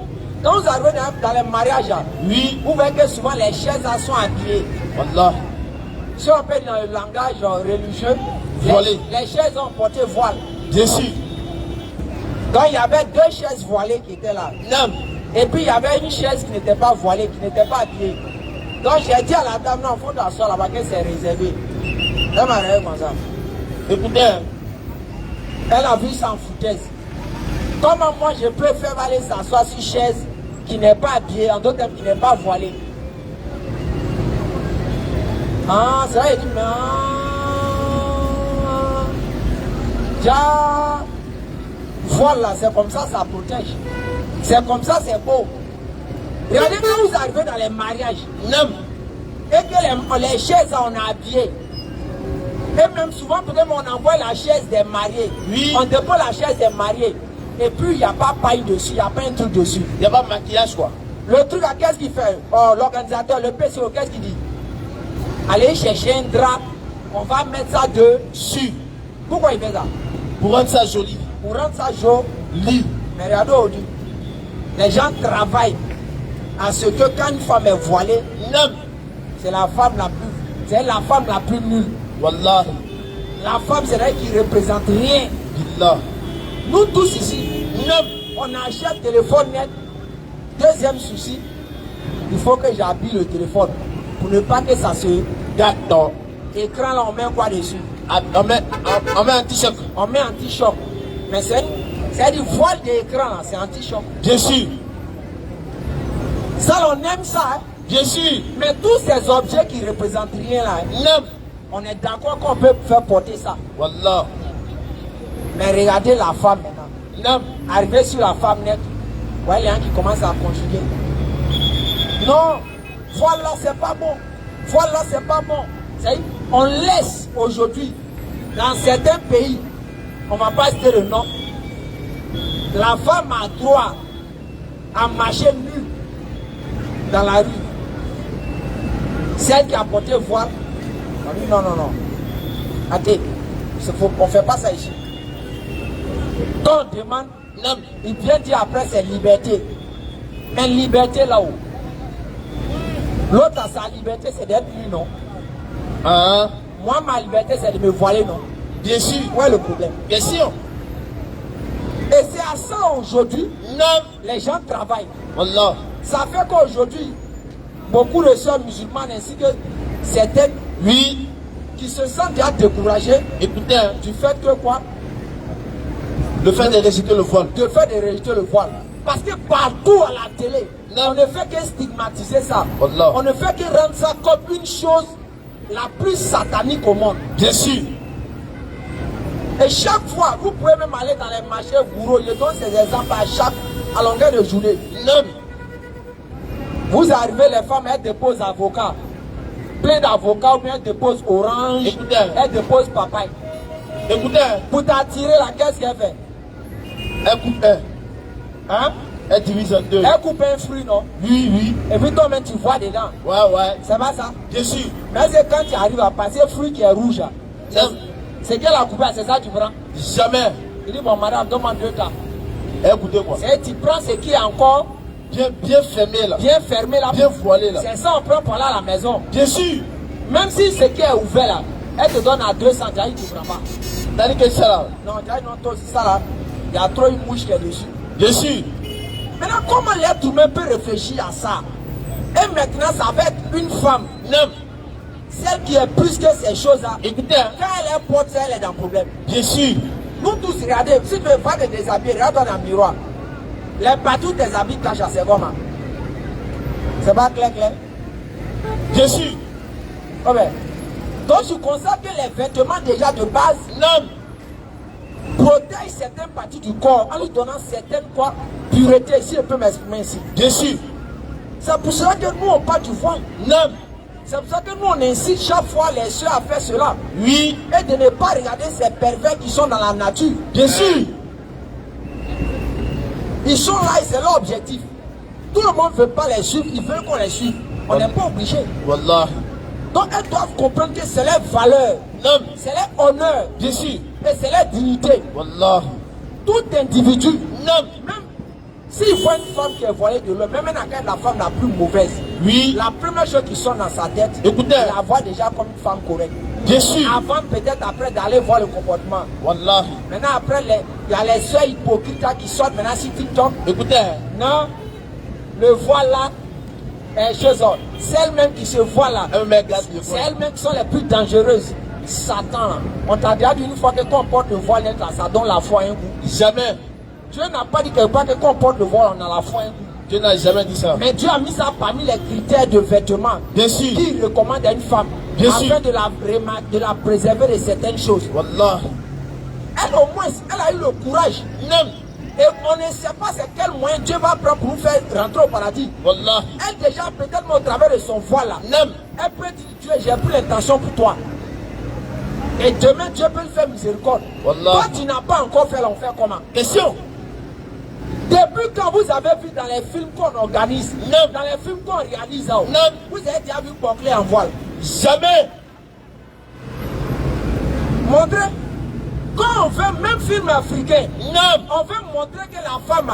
Quand vous arrivez dans les mariages, Oui. vous voyez que souvent les chaises sont habillées. Wallah. Si on peut dans le langage religieux, Voilé. les chaises ont porté voile. Bien sûr. Donc il y avait 2 chaises voilées qui étaient là. Non. Et puis il y avait une chaise qui n'était pas voilée, qui n'était pas habillée. Donc j'ai dit à la dame, non, il faut t'asseoir là-bas, que c'est réservé. Elle m'a regardé comme ça. Écoutez. Elle a vu ça en foutaise. Comment moi je préfère aller s'asseoir sur une chaise qui n'est pas habillée, en d'autres termes qui n'est pas voilée. Ah, c'est vrai, il dit, mais voilà, c'est comme ça protège. C'est comme ça, c'est beau. Regardez quand vous arrivez dans les mariages, et que les chaises, on a habillé. Et même souvent, peut-être on envoie la chaise des mariés. Oui. On dépose la chaise des mariés. Et puis, il n'y a pas paille dessus, il n'y a pas un truc dessus. Il n'y a pas de maquillage, quoi. Le truc, qu'est-ce qu'il fait? Oh, l'organisateur, le PCO, qu'est-ce qu'il dit? Allez chercher un drap, on va mettre ça dessus. Pourquoi il fait ça? Pour rendre ça joli. Pour rendre ça joli. Mais regardez aujourd'hui, les gens travaillent à ce que quand une femme est voilée, c'est la femme la plus nulle. Wallah. La femme, c'est elle qui ne représente rien. Billah. Nous tous ici, on achète téléphone net. Deuxième souci, il faut que j'habille le téléphone pour ne pas que ça se gâte. Dans l'écran là, on met quoi dessus? On met un t-shirt. On met un t-shirt. Mais c'est du voile d'écran là, c'est un t-shirt. Bien sûr. Ça, on aime ça. Hein? Bien sûr. Mais tous ces objets qui ne représentent rien là, on est d'accord qu'on peut faire porter ça. Wallah. Mais regardez la femme maintenant. Arriver sur la femme net, voyez les gens qui commencent à conjuguer. Non, voilà, c'est pas bon. Voilà, c'est pas bon. On laisse aujourd'hui, dans certains pays, on ne va pas citer le nom, la femme a droit à marcher nue dans la rue. Celle qui a porté voile, on dit non. Attends, on ne fait pas ça ici. Quand on demande, il vient dire après c'est liberté. Mais liberté là-haut. L'autre a sa liberté, c'est d'être nu, non? Moi, ma liberté, c'est de me voiler, non? Bien sûr. Où est le problème? Bien sûr. Et c'est à ça aujourd'hui, les gens travaillent. Wallah. Ça fait qu'aujourd'hui, beaucoup de sœurs musulmanes ainsi que certaines, qui se sentent déjà découragées, écoutez, du fait que quoi? Le fait de rejeter le voile. De fait de rejeter le voile. Parce que partout à la télé, on ne fait que stigmatiser ça. Allah. On ne fait que rendre ça comme une chose la plus satanique au monde. Bien sûr. Et chaque fois, vous pouvez même aller dans les marchés bourreaux. Je donne ces exemples à longueur de journée. Vous arrivez, les femmes, elles déposent avocats. Plein d'avocats, ou bien elles déposent orange. Écoutez. Elles déposent papaye. Écoutez. Pour t'attirer la caisse qu'elle fait. Elle coupe un. Hein? Elle divise en deux. Elle coupe un fruit, non? Oui. Et puis toi-même, tu vois dedans. Ouais. C'est pas ça? Bien sûr. Mais c'est quand tu arrives à passer un fruit qui est rouge. C'est qu'elle a coupé, c'est ça que tu prends? Jamais. Il dit, bon, madame, demande 2 temps. Écoutez-moi. C'est tu prends ce qui est encore bien fermé là. Bien fermé là. Bien voilé là. C'est ça, on prend pour aller à la maison. Bien sûr. Même si ce qui est ouvert là, elle te donne à 200, tu ne prends pas. T'as dit que ça là? Non, tu as non, toi, c'est ça là. Il y a trop une mouche qui est dessus. Bien sûr. Maintenant, comment l'être humain peut réfléchir à ça? Et maintenant, ça va être une femme. Celle qui est plus que ces choses-là. Écoutez, quand elle est porte, elle est dans le problème. Bien sûr. Nous tous, regardez, si tu veux pas te déshabiller, regarde dans le miroir. Les partout tes habits cachent à ses gommes. C'est pas clair? Bien sûr. Oh ben. Donc je constate que les vêtements déjà de base protègent certaines parties du corps en lui donnant certaines pureté, si je peux m'exprimer ici. Bien sûr. C'est pour cela que nous on parle du voile. C'est pour ça que nous on incite chaque fois les soeurs à faire cela. Oui. Et de ne pas regarder ces pervers qui sont dans la nature. Bien sûr. Ils sont là et c'est leur objectif. Tout le monde ne veut pas les suivre, ils veulent qu'on les suive. On n'est pas obligé. Wallah. Donc elles doivent comprendre que c'est leur valeur. C'est leur honneur. Bien sûr. Et c'est leur dignité. Wallah. Tout individu. Même s'il voit une femme qui est voilée de l'homme, même la femme la plus mauvaise. Oui. La première chose qui sonne dans sa tête, écoutez, c'est la voit déjà comme une femme correcte. Bien sûr. Avant peut-être après d'aller voir le comportement. Wallah. Maintenant après, il y a les soeurs hypocrites qui sortent maintenant sur TikTok. Écoutez. Non. Le voile là est chose. C'est elles-mêmes qui se voient là. C'est elles-mêmes qui sont les plus dangereuses. Satan, on t'a déjà dit une fois que quand on porte le voile, ça donne la foi un goût. Jamais. Dieu n'a pas dit quelque part que quand on porte le voile, on a la foi un goût. Dieu n'a jamais dit ça. Mais Dieu a mis ça parmi les critères de vêtements. Bien sûr. Qui recommande à une femme. Bien afin sûr. de la préserver de certaines choses. Wallah. Elle au moins, elle a eu le courage. Non. Et on ne sait pas c'est quel moyen Dieu va prendre pour nous faire rentrer au paradis. Wallah. Elle déjà, peut-être au travers de son voile là. Non. Elle peut dire, Dieu, j'ai pris l'intention pour toi. Et demain, Dieu peut le faire miséricorde. Wallah. Toi, tu n'as pas encore fait l'enfer comment? Question. Depuis quand vous avez vu dans les films qu'on organise, Non. dans les films qu'on réalise, Non. vous avez déjà vu Bouclé en voile? Jamais. Montrez. Quand on fait même film africain, Non. on veut montrer que la femme,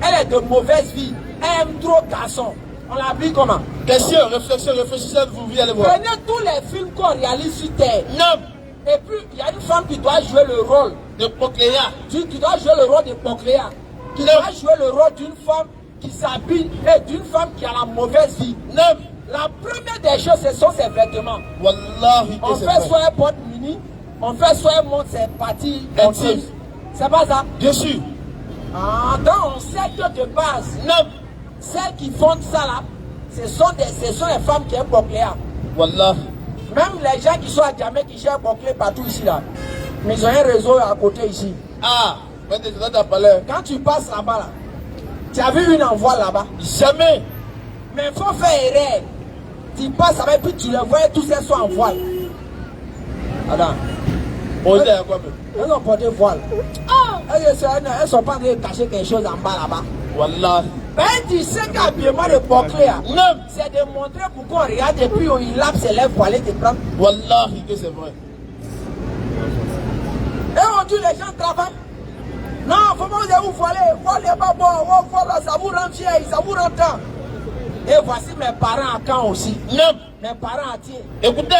elle est de mauvaise vie, elle aime trop garçon. On l'habille comment? Question, réflexion, réfléchissez, vous allez voir. Prenez tous les films qu'on réalise sur Terre. Non. Et puis, il y a une femme qui doit jouer le rôle De Pocléa. qui doit jouer le rôle de Pocléa, qui Non. doit jouer le rôle d'une femme qui s'habille et d'une femme qui a la mauvaise vie. Non. La première des choses, ce sont ses vêtements. Wallahi, On c'est fait vrai. soit un porte mini, on fait soit un monte ses parties Intime. intimes. C'est pas ça? Bien sûr. Ah, donc on sait que de base, Non. celles qui font ça là, ce sont les femmes qui aiment Pocléa. Wallah. Même les gens qui sont à Djamé, qui cherchent Pocléa partout ici là. Mais ils ont un réseau à côté ici. Ah. Maintenant, tu as parlé. Quand tu passes là-bas, là, tu as vu une envoi là-bas. Jamais. Mais il faut faire erreur. Tu passes avec puis tu les vois tous ces sont en voile. Attends. On est à quoi même? Elles ont porté voile. Ah, elles sont pas en train de cacher quelque chose en bas là-bas. Wallah. Mais tu sais qu'habillement de Pocléa, Non. c'est de montrer pourquoi on regarde et puis il lappe ses lèvres pour aller te prendre. Wallahi que c'est vrai. Et on dit les gens travaillent. Non, faut pas vous voiler. Voile n'est pas bon. Voilà, ça vous rend fier, ça vous rend temps. Et voici mes parents à Caen aussi. Non. Mes parents à Thiers. Écoutez.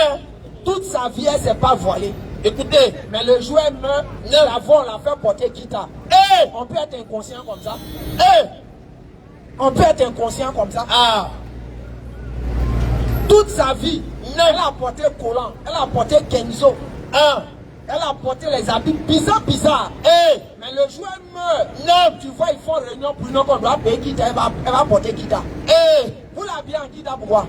Toute sa vie, elle ne s'est pas voilée. Écoutez. Mais le jour elle meurt, la voix, on l'a fait porter kita. Eh. On peut être inconscient comme ça. Eh. On peut être inconscient comme ça. Ah. Toute sa vie, Non. elle a porté collant, elle a porté Kenzo. Ah. Elle a porté les habits bizarres. Eh. Mais le jour elle meurt, Non. tu vois, ils font réunion pour nous qu'on doit payer kita. Elle va porter kita. Eh. Vous l'habillez en kita pourquoi?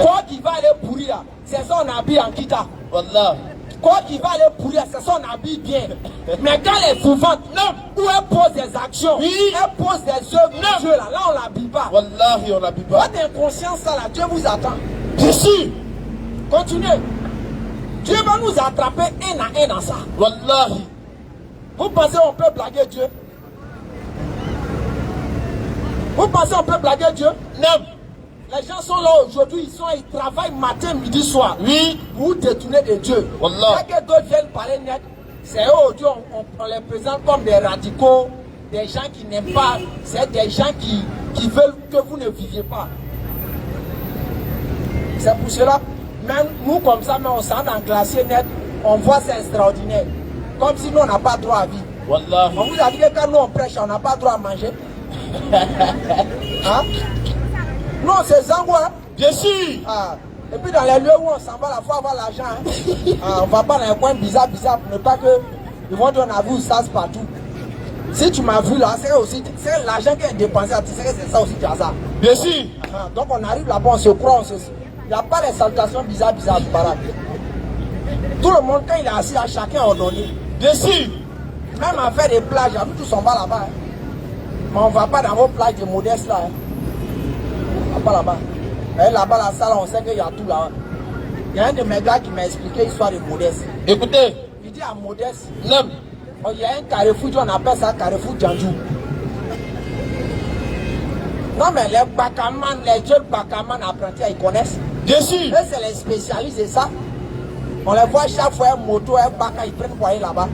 Quoi qui va aller pourrir, c'est son habit en kita. Wallah. Quoi qui va aller pourrir, c'est son habit bien. Mais quand elle est souvent, où elle pose des actions, Oui. elle pose des œuvres de Dieu, là on l'habille pas. Wallahi, on l'habille pas. Votre inconscience, ça là, Dieu vous attend. Bien sûr. Continuez. Dieu va nous attraper un à un dans ça. Wallahi. Vous pensez on peut blaguer Dieu? Vous pensez on peut blaguer Dieu? Non. Les gens sont là aujourd'hui, ils travaillent matin, midi, soir. Oui. Vous détournez de Dieu. Wallah. Quand d'autres viennent parler net, c'est eux aujourd'hui, on les présente comme des radicaux, des gens qui n'aiment pas, c'est des gens qui veulent que vous ne viviez pas. C'est pour cela, même nous comme ça, mais on s'en dans le glacier net, on voit c'est extraordinaire. Comme si nous on n'a pas droit à vivre. Wallah. On vous a dit que quand nous on prêche, on n'a pas droit à manger. Hein? Non, c'est Zangwa. Bien sûr. Ah. Et puis dans les lieux où on s'en va, il faut avoir l'argent. Hein. Ah, on ne va pas dans les coins bizarres pour ne pas que ils vont dire on a vu ça partout. Si tu m'as vu là, c'est aussi l'argent qui est dépensé, tu sais que c'est ça aussi tu as ça. Bien sûr. Ah, donc on arrive là-bas, on se croit, il n'y a pas les salutations bizarres, pareil. Tout le monde, quand il est assis, à chacun ordonné. Bien sûr. Même à faire des plages, il y a vu tous s'en va là-bas. Hein. Mais on ne va pas dans vos plages de modestes là. Hein. On va pas là-bas. Et là-bas, la salle, on sait qu'il y a tout là. Il y a un de mes gars qui m'a expliqué l'histoire de Modeste. Écoutez. Il dit à Modeste, Non. il y a un carrefour, on appelle ça carrefour Djandjou. Non mais les bakaman, les jeunes bakaman apprentis, ils connaissent. Bien sûr. Eux, c'est les spécialistes de ça. On les voit chaque fois, un moto, un baka, ils prennent pour aller là-bas.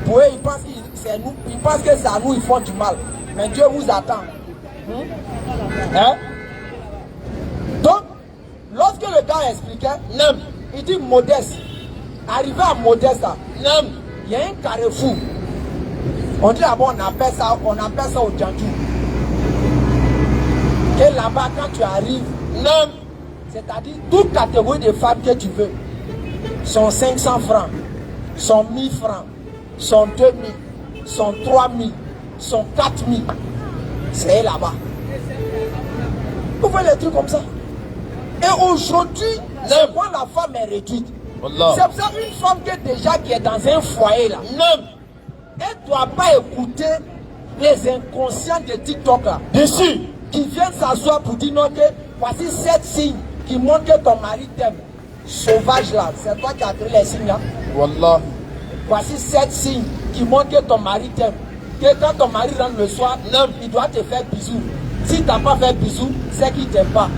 Pour eux, ils pensent que c'est nous, ils pensent que c'est à nous, ils font du mal. Mais Dieu vous attend. Hein? Donc, lorsque le gars expliquait, Non. il dit Modeste. Arrivé à Modeste, Non. il y a un carrefour. On dit là-bas, on appelle ça au Djandjou. Que là-bas, quand tu arrives, Non. C'est-à-dire, toute catégorie de femmes que tu veux, sont 500 francs, sont 1000 francs, sont 2000, sont 3000, sont 4000. C'est là-bas. Vous voyez les trucs comme ça. Et aujourd'hui, c'est quoi la femme est réduite. C'est pour ça une femme qui est dans un foyer là, elle ne doit pas écouter les inconscients de TikTok là. Dessus. Qui viennent s'asseoir pour dire non, que voici 7 signes qui montrent que ton mari t'aime. Sauvage là, c'est toi qui as créé les signes là. Wallah. Voici 7 signes qui montrent que ton mari t'aime. Que quand ton mari rentre le soir, il doit te faire bisous. Si tu n'as pas fait bisous, c'est qu'il ne t'aime pas.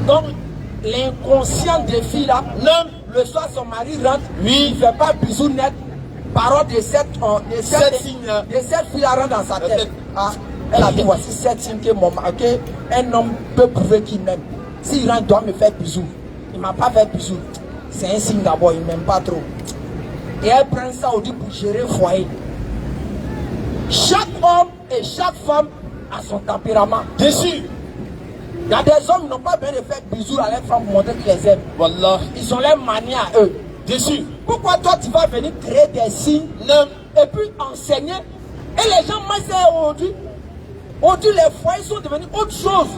Donc, l'inconscient des filles là, le soir son mari rentre, il ne fait pas bisous net. Parole de 7 filles là rentrent dans sa tête. Ah, elle a dit voici 7 signes que un homme peut prouver qu'il m'aime. S'il rentre, il doit me faire bisous. Il ne m'a pas fait bisous. C'est un signe d'abord, il ne m'aime pas trop. Et elle prend ça au dit pour gérer le foyer. Chaque homme et chaque femme a son tempérament. Dessus. Il y a des hommes qui n'ont pas besoin de faire bisous à leurs femmes pour montrer qu'ils les aiment. Wallah. Ils ont leur manière à eux. Dessus. Pourquoi toi tu vas venir créer des signes et puis enseigner? Et les gens, moi c'est aujourd'hui. Aujourd'hui les foyers sont devenus autre chose.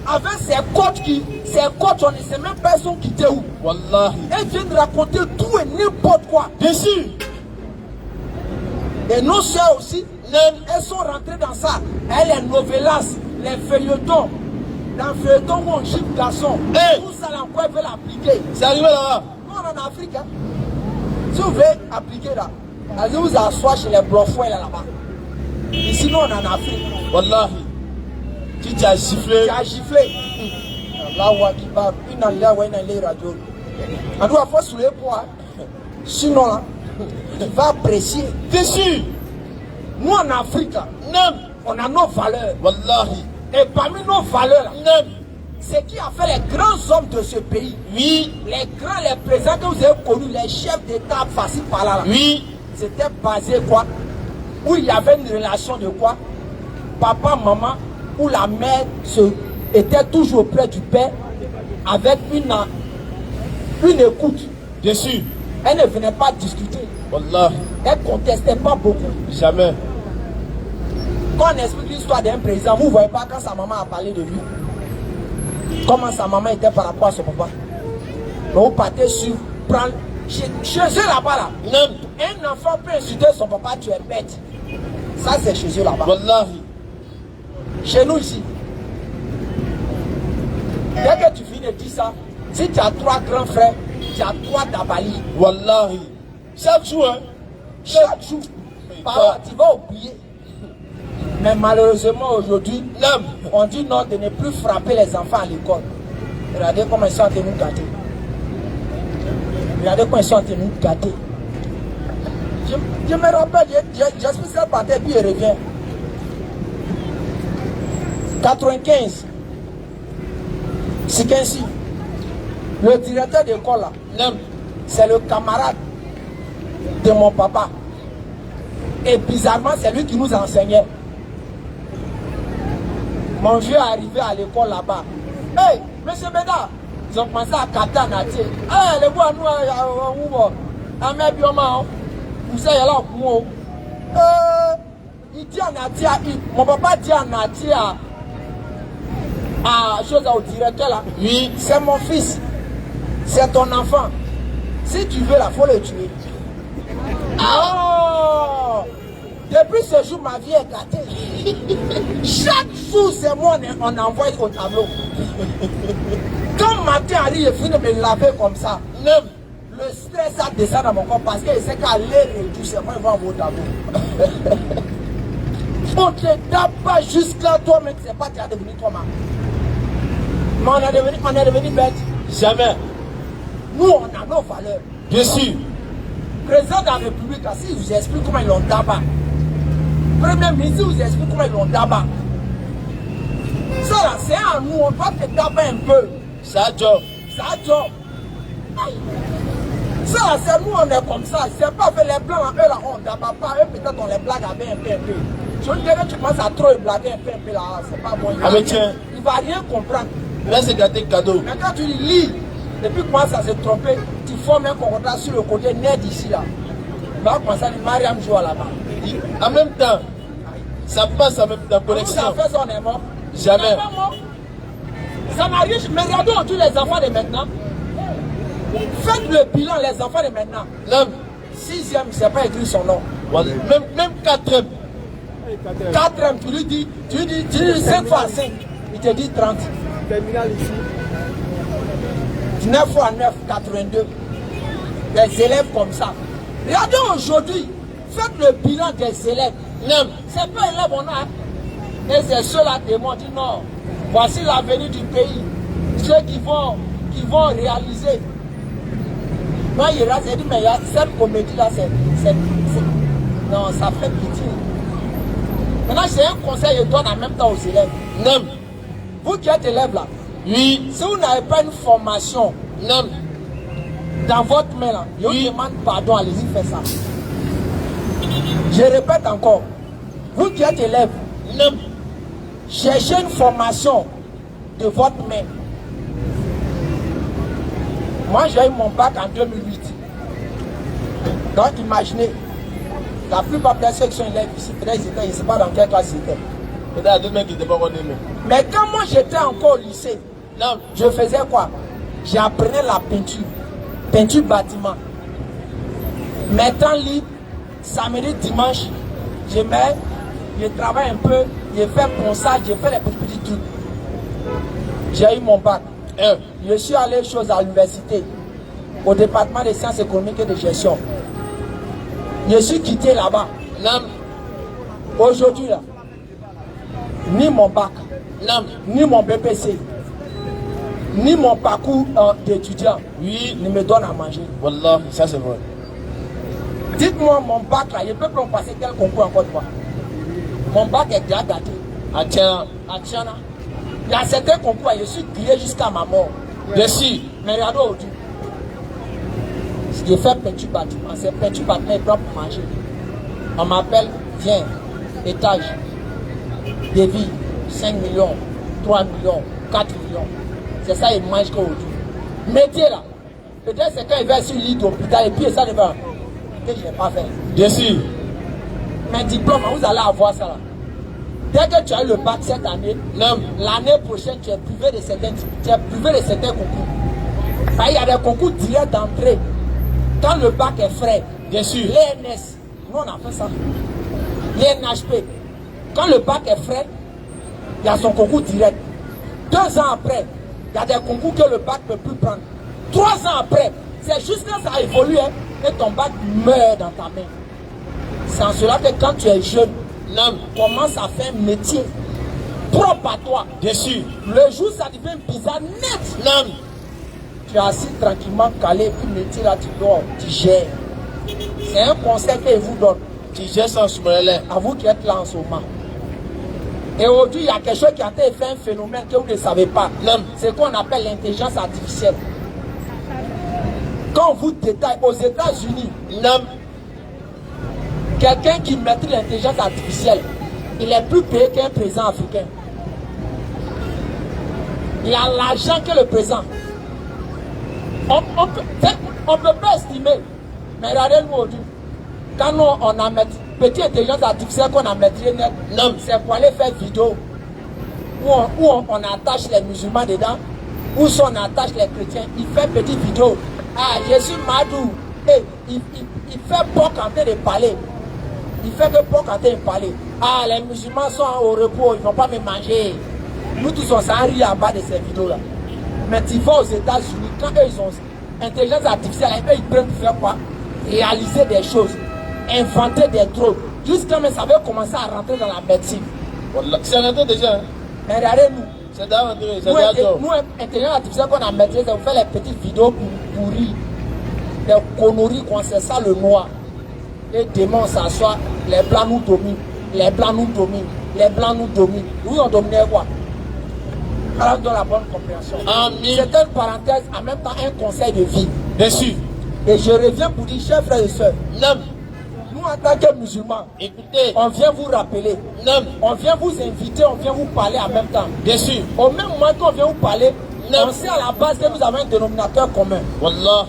Avec ces coachs, on ne sait même pas sont quittés où. Wallah. Elles viennent raconter tout et n'importe quoi. Dessus. Et nos soeurs aussi, elles sont rentrées dans ça. Elles, les novellas, les feuilletons. Dans le feuilleton où on gifle garçon. Tout ça là, quoi, elles veulent appliquer. C'est arrivé là-bas. Nous, on est en Afrique. Hein. Si vous voulez appliquer là, allez vous asseoir chez les blancs-fouets là-bas. Ici, nous, on est en Afrique. Wallah. Tu as giflé. Tu as giflé. Là où il va, une allée où il y a les radios. On doit faire sous les poids. Sinon, là, tu vas apprécier. Dessus. Nous, en Afrique, on a nos valeurs. Wallahi. Et parmi nos valeurs, ce qui a fait les grands hommes de ce pays, oui, les grands, les présidents que vous avez connus, les chefs d'État faciles par là, oui, c'était basé quoi? Où il y avait une relation de quoi? Papa, maman, où la mère était toujours auprès du père avec une écoute. Dessus. Elle ne venait pas discuter. Wallah. Elle ne contestait pas beaucoup. Jamais. Quand on explique l'histoire d'un président, vous ne voyez pas quand sa maman a parlé de lui. Comment sa maman était par rapport à son papa. Donc vous partez sur prendre. Chez eux là-bas, là, un enfant peut insulter son papa, tu es bête. Ça c'est chez eux là-bas. Wallahi. Chez nous ici. Dès que tu finis de dire ça, si tu as 3 grands frères, tu as 3 dabali. Wallahi. Chaque jour, hein? Chaque jour. Tu vas oublier. Mais malheureusement aujourd'hui, on dit non de ne plus frapper les enfants à l'école. Regardez comment ils sont en train de nous gâter. Regardez comment ils sont en train de nous gâter. Je me rappelle, j'explique ça par terre puis il revient. 95. C'est qu'ainsi. Le directeur d'école là, c'est le camarade de mon papa. Et bizarrement, c'est lui qui nous enseignait. Mon vieux est arrivé à l'école là-bas. Hey, monsieur Beda, ils ont commencé à capter un atier. Ah, les bois, nous, à mes biomas, vous savez, là, pour il dit en atier, mon papa dit en atier à chose au directeur là. Oui, c'est mon fils, c'est ton enfant. Si tu veux, là, il faut le tuer. Ah! Depuis ce jour, ma vie est gâtée. Chaque jour, c'est moi, on envoie au tableau. Quand matin arrive, il finit de me laver comme ça. Le stress, ça descend dans mon corps parce qu'il sait qu'à l'air et tout, c'est moi, il va envoyer au tableau. On ne te tape pas jusqu'à toi, mais tu ne sais pas, tu es devenu toi-même. Mais on est devenu bête. Jamais. Nous, on a nos valeurs. Bien sûr. Président de la République, si vous explique comment ils l'ont tabac. Premier ministre vous explique comment ils l'ont tabac. Ça là, c'est à nous, on doit te taper un peu. Ça job. Ça job. Ça là, c'est nous, on est comme ça. C'est pas fait les blancs, eux là, on tabac pas. Eux peut-être on les blague avec un peu. Je veux dire que tu commences à trop blaguer un peu là, c'est pas bon. Il va rien comprendre. Là, c'est gâté cadeau. Mais quand tu lis, et puis commence à se tromper, tu formes un concordat sur le côté net ici là. Tu vas commencer à dire Mariam joue là-bas. En même temps, ça passe en même temps, connexion. Ça fait son est mort. Jamais. Pas mort. Ça n'arrive. Mais regardons tous les enfants de maintenant. Faites le bilan, les enfants de maintenant. L'homme, 6e, c'est pas écrit son nom. même 4e. 4e, tu lui dis 5 fois 5. Il te dit 30. Terminal ici. 9 fois 9, 82. Des élèves comme ça. Regardez aujourd'hui, faites le bilan des élèves. C'est pas élèves on a. Et c'est ceux-là qui m'ont dit non. Voici l'avenir du pays. Ceux qui vont réaliser. Moi, il a dit, mais il y a cette comédie-là, non, ça fait pitié. Maintenant, c'est un conseil que je donne en même temps aux élèves. Non. Vous qui êtes élèves là, Oui. si vous n'avez pas une formation Non. dans votre main là, je vous demande pardon, allez-y faire ça. Je répète encore, vous qui êtes élèves, Non. cherchez une formation de votre main. Moi, j'ai eu mon bac en 2008. Donc, imaginez, la plupart des ceux qui sont élèves ici, peut-être ils ne savent pas dans quelle classe ils étaient. Peut-être à deux mecs qui n'étaient pas connus. Mais quand moi j'étais encore au lycée, Non. je faisais quoi? J'apprenais la peinture bâtiment. Mes temps libres, samedi, dimanche, je travaille un peu, je fais ponçage, je fais les petits trucs. J'ai eu mon bac. Je suis allé à l'université, au département des sciences économiques et de gestion. Je suis quitté là-bas. Aujourd'hui, là, ni mon bac, ni mon BPC, ni mon parcours d'étudiant, ne me donne à manger. Wallah, ça c'est vrai. Dites-moi, mon bac là, je peux pas passer quel concours encore une fois. Mon bac est déjà daté. À Tiana. Il y a certains concours, je suis grillé jusqu'à ma mort. Dessus. Mais regardez aujourd'hui. Je fais peinture bâtiment. C'est peinture bâtiment et propre pour manger. On m'appelle, viens, étage, devis, 5 millions, 3 millions, 4 millions. C'est ça, il mange qu'aujourd'hui. Métier là. Peut-être c'est quand il va sur le lit d'hôpital et puis ça ne va. Que je n'ai pas fait. Dessus. Mais diplôme, vous allez avoir ça là. Dès que tu as eu le bac cette année, l'année prochaine, tu es privé de certains concours. Il y a des concours directs d'entrée. Quand le bac est frais, bien sûr. L'ENS, nous on a fait ça. L'ENHP, quand le bac est frais, il y a son concours direct. 2 ans après, il y a des concours que le bac ne peut plus prendre. 3 ans après, c'est juste quand ça évolue et ton bac meurt dans ta main. C'est en cela que quand tu es jeune, commence à faire un métier propre à toi. Bien sûr. Le jour ça devient bizarre, net. Tu es assis tranquillement calé, puis métier là, tu dors, tu gères. C'est un conseil que je vous donne. Tu gères sans chemin. À vous qui êtes là en ce moment. Et aujourd'hui, il y a quelque chose qui a fait un phénomène que vous ne savez pas. C'est ce qu'on appelle l'intelligence artificielle. Quand on vous détaille, aux États-Unis, quelqu'un qui maîtrise l'intelligence artificielle, il est plus payé qu'un président africain. Il a l'argent que le président. On ne peut pas estimer. Mais regardez-nous aujourd'hui. Quand nous, on a mis petite intelligence artificielle qu'on a maîtrisé net, c'est pour aller faire vidéo. Où on attache les musulmans dedans, où on attache les chrétiens. Il fait petite vidéo. Ah, je suis Madou. Et il fait pas en train de parler. Il fait que pas en train de parler. Ah, les musulmans sont au repos, ils ne vont pas me manger. Nous tous on s'en rit en bas de ces vidéos-là. Mais tu vas aux États-Unis, quand eux ils ont intelligence artificielle, ils prennent pour faire quoi? Réaliser des choses, inventer des drogues. Jusqu'à mais ça va commencer à rentrer dans la médecine. C'est rentré déjà. Mais regardez-nous. C'est dans rentré. Nous, intelligence artificielle qu'on a maîtrisé, c'est vous faire les petites vidéos pourries. Des conneries, quand c'est ça le noir. Et demain on s'assoit, les blancs nous dominent. Les blancs nous dominent. Les blancs nous dominent. Nous on dominait quoi? Alors dans la bonne compréhension. C'est une parenthèse, en même temps un conseil de vie. Bien sûr. Et je reviens pour dire, chers frères et sœurs, nous en tant que musulmans, écoutez, on vient vous rappeler, non, on vient vous inviter, on vient vous parler en même temps. bien sûr, Au même moment qu'on vient vous parler, non, on sait à la base que nous avons un dénominateur commun. Wallah,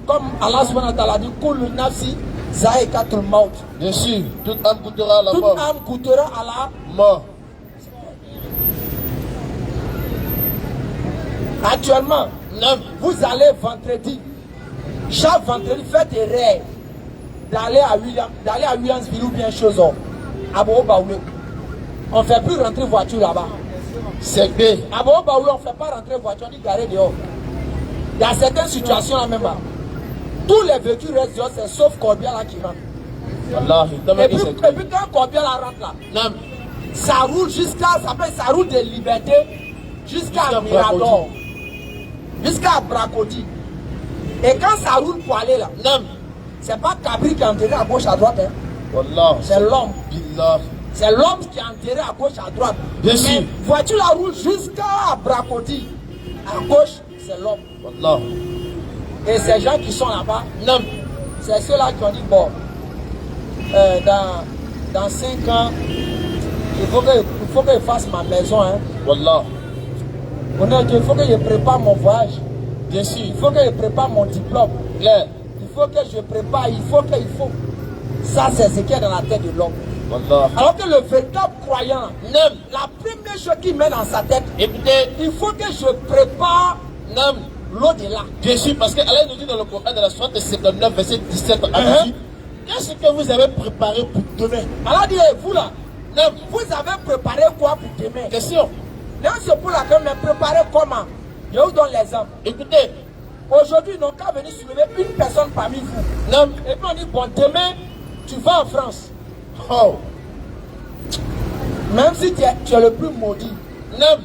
Comme Allah subhanahu wa ta'ala dit, Kullu nafsi za'iqatul maut. bien sûr, toute âme goûtera à la Toute mort. âme goûtera à la Mort. Actuellement, Non, vous allez vendredi, chaque vendredi, faites des rêves d'aller à Williamsville ou bien chose à Boho-Baoulé. On ne fait plus rentrer voiture là-bas. c'est B. À Boho-Baoulé, on ne fait pas rentrer voiture, on dit garer dehors. Il y a certaines situations là même là. Tous les véhicules restent dehors, c'est sauf Corbia là qui rentre. Wallah, Et puis quand Corbia là rentre là, non, ça roule ça roule de Liberté jusqu'à Mirador, jusqu'à Bracody. Et quand ça roule pour aller là, non, c'est pas Cabri qui est enterré à gauche à droite, hein. Wallah, C'est l'homme. Billah, C'est l'homme qui est enterré à gauche à droite. bien sûr, Mais voiture la roule jusqu'à Bracody. À gauche, c'est l'homme. Wallah, Et ces gens qui sont là-bas, non, c'est ceux-là qui ont dit bon, dans 5 ans, il faut que je fasse ma maison, hein. Wallah, Il faut que je prépare mon voyage. bien sûr, Il faut que je prépare mon diplôme. clair, Il faut que je prépare, il faut. Ça, c'est ce qui est dans la tête de l'homme. Wallah, Alors que le véritable croyant, non, la première chose qu'il met dans sa tête, écoutez, il faut que je prépare non, l'au-delà. bien sûr, parce que Allah nous dit dans le Coran, dans la sourate 59, verset 17 à 18, qu'est-ce que vous avez préparé pour demain? Allah dit, vous là, Non, vous avez préparé quoi pour demain? question, Non, c'est pour laquelle, mais préparer comment? Je vous donne l'exemple. écoutez, Aujourd'hui, ils n'ont qu'à venir soulever une personne parmi vous. non, Et puis on dit, bon, demain, tu vas en France. oh, Même si tu es le plus maudit, non,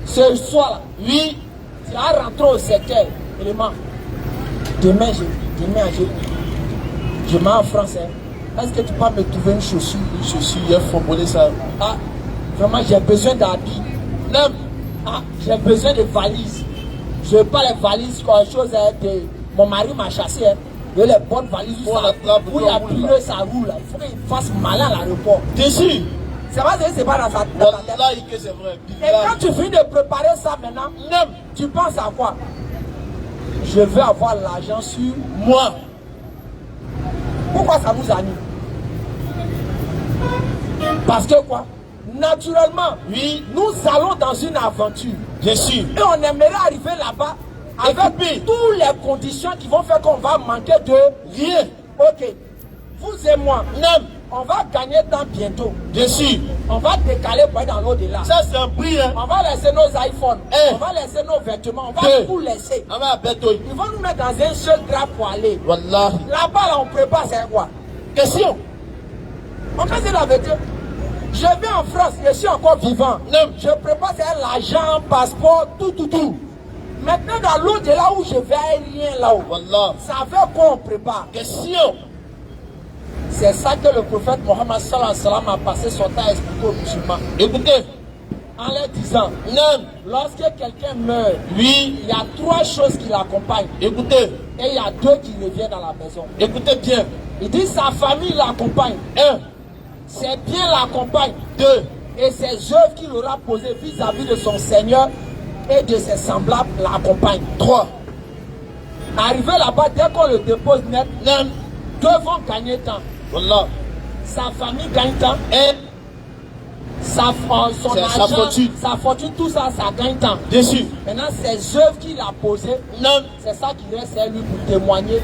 ce soir-là, oui, tu vas rentrer au secteur. Élément. Demain, je m'en en France. Hein. Est-ce que tu peux me trouver une chaussure? je suis un fombolé ça. Ah, vraiment, j'ai besoin d'habits. Non, Ah, j'ai besoin de valises. Je veux pas les valises, quelque chose de... Mon mari m'a chassé. Hein. Je veux les bonnes valises où il y a pire, ça roule. Il faut qu'il fasse malin à l'aéroport. bien sûr, C'est pas c'est pas dans ta tête. Wallah, que c'est vrai, Et Billah, quand tu finis de préparer ça maintenant, non, tu penses à quoi? Je veux avoir l'argent sur... moi, Pourquoi ça nous anime? Parce que quoi? Naturellement, oui, nous allons dans une aventure. bien sûr, Et on aimerait arriver là-bas avec toutes les conditions qui vont faire qu'on va manquer de rien, Ok, vous et moi, non, on va gagner temps bientôt. bien sûr, On va décaler pour aller dans l'au-delà. ça c'est un prix, hein, On va laisser nos iPhones, Eh. on va laisser nos vêtements, on va Eh. tout laisser. on va à Betoy, Ils vont nous mettre dans un seul drap pour aller. Wallah, Là-bas, là, on prépare, c'est quoi? question, On va dire la vérité. Je vais en France, je suis encore vivant. non, Je prépare c'est l'argent, passeport, tout. Maintenant, dans l'au-delà où je vais, rien là-haut. Wallah, Ça fait quoi on prépare? question, C'est ça que le prophète Mohammed sallallahu alayhi wa sallam a passé son temps à expliquer aux musulmans. écoutez, En leur disant, non, lorsque quelqu'un meurt, oui, il y a 3 choses qui l'accompagnent. écoutez, Et il y a 2 qui reviennent dans la maison. écoutez bien, Il dit sa famille l'accompagne. 1, Ses biens l'accompagnent. 2, Et ses œuvres qu'il aura posées vis-à-vis de son Seigneur et de ses semblables l'accompagnent. 3, Arrivé là-bas, dès qu'on le dépose net, non, 2 vont gagner temps. Wallah, Sa famille gagne temps. et, Son C'est argent, sa fortune. tout ça, ça gagne temps. bien sûr, Maintenant, ses œuvres qu'il a posées, non, c'est ça qui reste à lui pour témoigner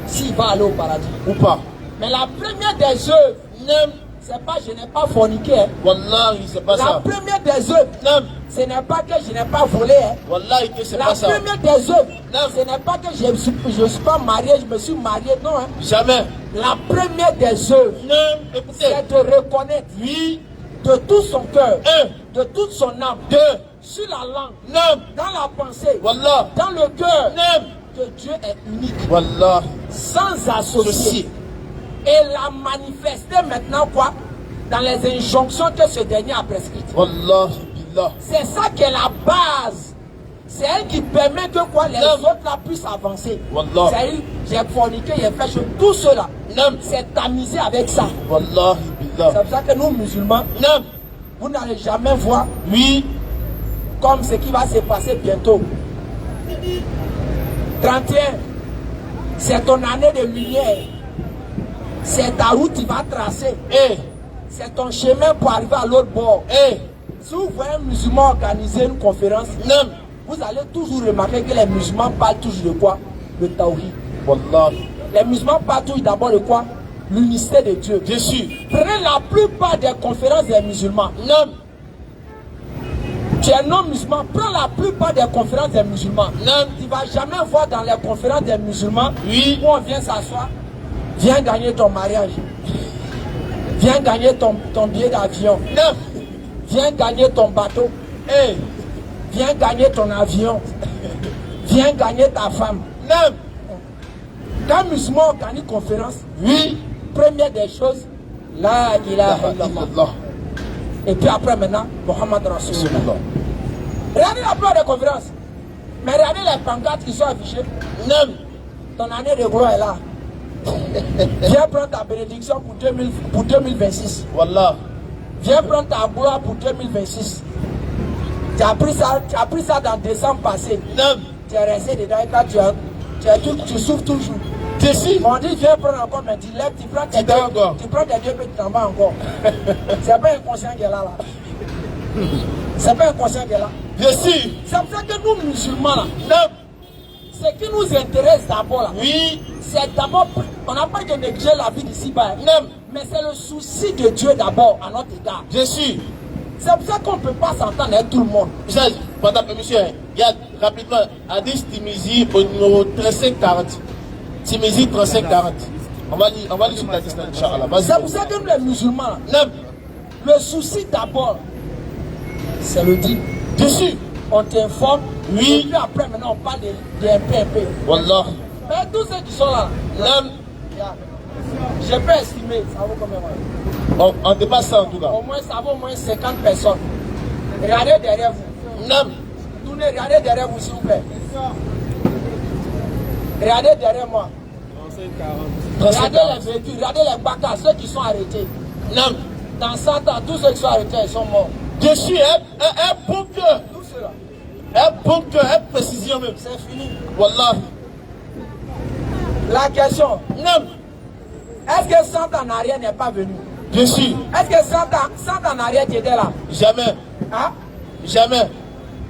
s'il va aller au paradis. ou pas, Mais la première des œuvres, non, c'est pas je n'ai pas forniqué. Hein. Wallah, c'est pas La ça, première des œuvres, non, ce n'est pas que je n'ai pas volé. Hein. Wallah, que c'est La pas ça, première des œuvres, Non. ce n'est pas que je ne suis pas marié, je me suis marié, non. Hein. jamais, La première des œuvres, non, écoutez, c'est de reconnaître oui, de tout son cœur, 1, de toute son âme, 2, sur la langue, non, dans la pensée, Wallah, dans le cœur, non, que Dieu est unique, Wallah, sans associer. ceci, Et la manifester maintenant quoi? Dans les injonctions que ce dernier a prescrites. Wallah, billah, C'est ça qui est la base C'est elle qui permet que quoi, les autres là puissent avancer. C'est-à-dire, j'ai forniqué, j'ai fait chose. Tout cela, c'est tamisé avec ça. C'est pour ça que nous, musulmans, vous n'allez jamais voir, comme ce qui va se passer bientôt. 31, c'est ton année de lumière. C'est ta route qui va tracer. C'est ton chemin pour arriver à l'autre bord. Si vous voyez un musulman organiser une conférence, vous allez toujours remarquer que les musulmans parlent toujours de quoi? De tawhid. Les musulmans parlent toujours d'abord de quoi? L'unicité de Dieu. Prenez la plupart des conférences des musulmans. Tu es non musulman, prends la plupart des conférences des musulmans. Tu ne vas jamais voir dans les conférences des musulmans où on vient s'asseoir. Viens gagner ton mariage. Viens gagner ton billet d'avion. Viens gagner ton bateau. Viens gagner ton avion. Viens gagner ta femme. Quand un musulman organise une conférence, première des choses, la ilaha illallah. Et puis après maintenant, Mohammed Rasulullah. Regardez la plupart des conférences. Mais regardez les pancartes qui sont affichées. Ton année de gloire est là. Viens prendre ta bénédiction pour 2026. Viens prendre ta gloire pour 2026. Tu as pris ça dans décembre passé. Tu es resté dedans et quand tu souffres toujours. On dit viens prendre encore, mais tu lèves, tu prends tes deux puis tu t'en vas encore. C'est pas inconscient qui est là. C'est pas inconscient qui est là. C'est pour ça que nous musulmans là, ce qui nous intéresse d'abord là, c'est d'abord, on n'a pas de négliger la vie d'ici-bas, mais c'est le souci de Dieu d'abord à notre égard. C'est pour ça qu'on ne peut pas s'entendre avec tout le monde. Pendant permission, il y a rapidement Hadith Timizi au numéro 3540. Timizi 3540. On va lire sur la distance, Inch'Allah. C'est pour ça que nous les musulmans, le souci d'abord, c'est le dit. On t'informe, et puis après maintenant on parle de MPMP. Mais tous ceux qui sont là, je peux estimer, ça vaut combien? On dépasse ça en tout cas. Au moins, ça vaut au moins 50 personnes. Regardez derrière vous. Tournez, regardez derrière vous s'il vous plaît. Regardez derrière moi. Regardez les véhicules, regardez les bacas, ceux qui sont arrêtés. Dans 100 ans, tous ceux qui sont arrêtés, ils sont morts. Un bon cœur. Tout cela. Un bon cœur, une précision même. C'est fini. La question. Est-ce que 100 ans en arrière n'est pas venu? Est-ce que 100 ans en arrière tu étais là? Jamais. Hein? Jamais.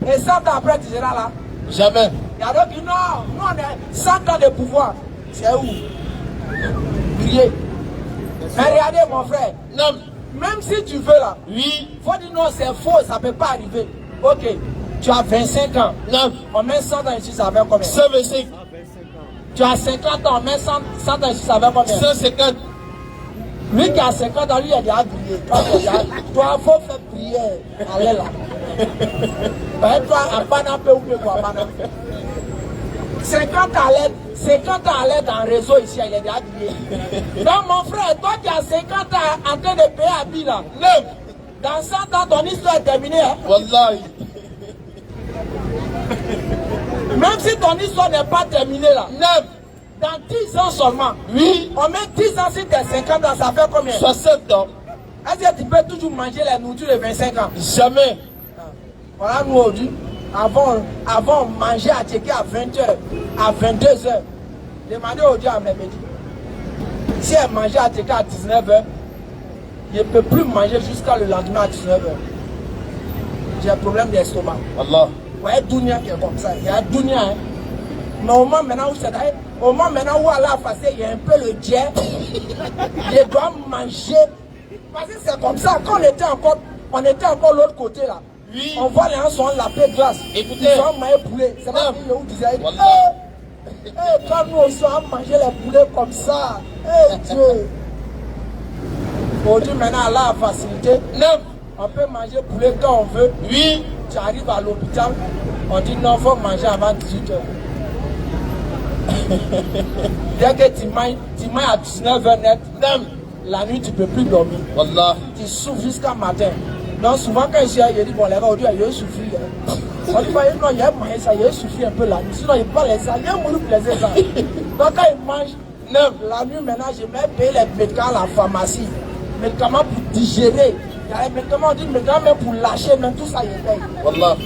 Et 100 ans après tu seras là? Jamais. Il y a d'autres qui disent non, nous on est 100 ans de pouvoir. C'est où? Prier. Mais regardez mon frère. Même si tu veux là, faut dire non, c'est faux, ça ne peut pas arriver. Ok, tu as 25 ans. On met 100 ans ici, ça fait combien? 125. Tu as 50 ans, on met 100 ans ici, ça fait combien? 150. Lui qui a 50 ans, lui il a déjà grillé. Toi, il faut faire prière. Allez là. Toi, à Banapé ou quoi, Banapé. 50 ans à l'aide en réseau ici, il est déjà grillé. Donc mon frère, toi qui as 50 ans en train de payer à Bi là, dans 100 ans, ton histoire est terminée. Hein? Même si ton histoire n'est pas terminée là, dans 10 ans seulement, on met 10 ans sur tes 50 ans, ça fait combien? 60 ans. Est-ce que tu peux toujours manger la nourriture de 25 ans? Jamais. Voilà, nous aujourd'hui, avant on mangeait à checker à 20h, à 22h. Demandez aujourd'hui à mes médecins. Si elle mangeait à checker à 19h, je ne peux plus manger jusqu'à le lendemain à 19h. J'ai un problème d'estomac. Allah. Vous voyez, Dounia qui est comme ça. Il y a Dounia, hein. Mais au moment maintenant où c'est là, au moment maintenant où Allah a passé, il y a un peu le jet. Je dois manger. Parce que c'est comme ça. Quand on était encore l'autre côté là. On voit les gens sont la paix glace. Écoutez. Ils sont maillés poulets. C'est pas que vous disiez. Quand nous aussi on mangeait les poulets comme ça. Dieu. Aujourd'hui maintenant Allah a facilité. On peut manger poulet quand on veut. Tu arrives à l'hôpital, on dit non, il faut manger avant 18h. Dès que tu manges à 19h net, la nuit tu ne peux plus dormir. Wallah. Tu souffres jusqu'à matin. Donc souvent quand je dis bon les gars aujourd'hui je souffre. Ça dit, non, il y a mangé ça, il suffit un peu la nuit. Sinon, il parle ça, il y a mourir plaisir ça. Donc, quand il mange, la nuit, maintenant, je vais payer les médicaments à la pharmacie. Médicaments pour digérer. Il y a les médicaments, on dit médicaments même pour lâcher, même tout ça, il paye. Wallah.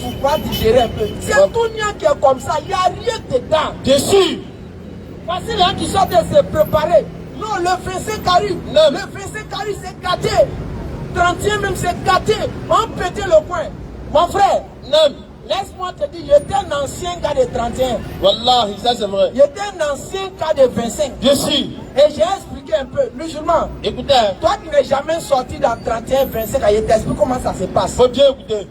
Pour pouvoir digérer un peu. C'est un tournant qui est comme ça, il n'y a rien dedans. Dessus. Parce que les gens qui sont de se préparer. Non, le 25 arrive. Le 25 arrive, c'est gâté. 31 même, c'est gâté. On pétait le coin. Mon frère, laisse-moi te dire, j'étais un ancien gars de 31. Wallah, ça c'est vrai. J'étais un ancien gars de 25. Dessus. Et j'ai expliqué un peu. Musulman, écoutez, toi qui n'es jamais sorti dans 31, 25, je t'explique comment ça se passe. Faut bien écouter.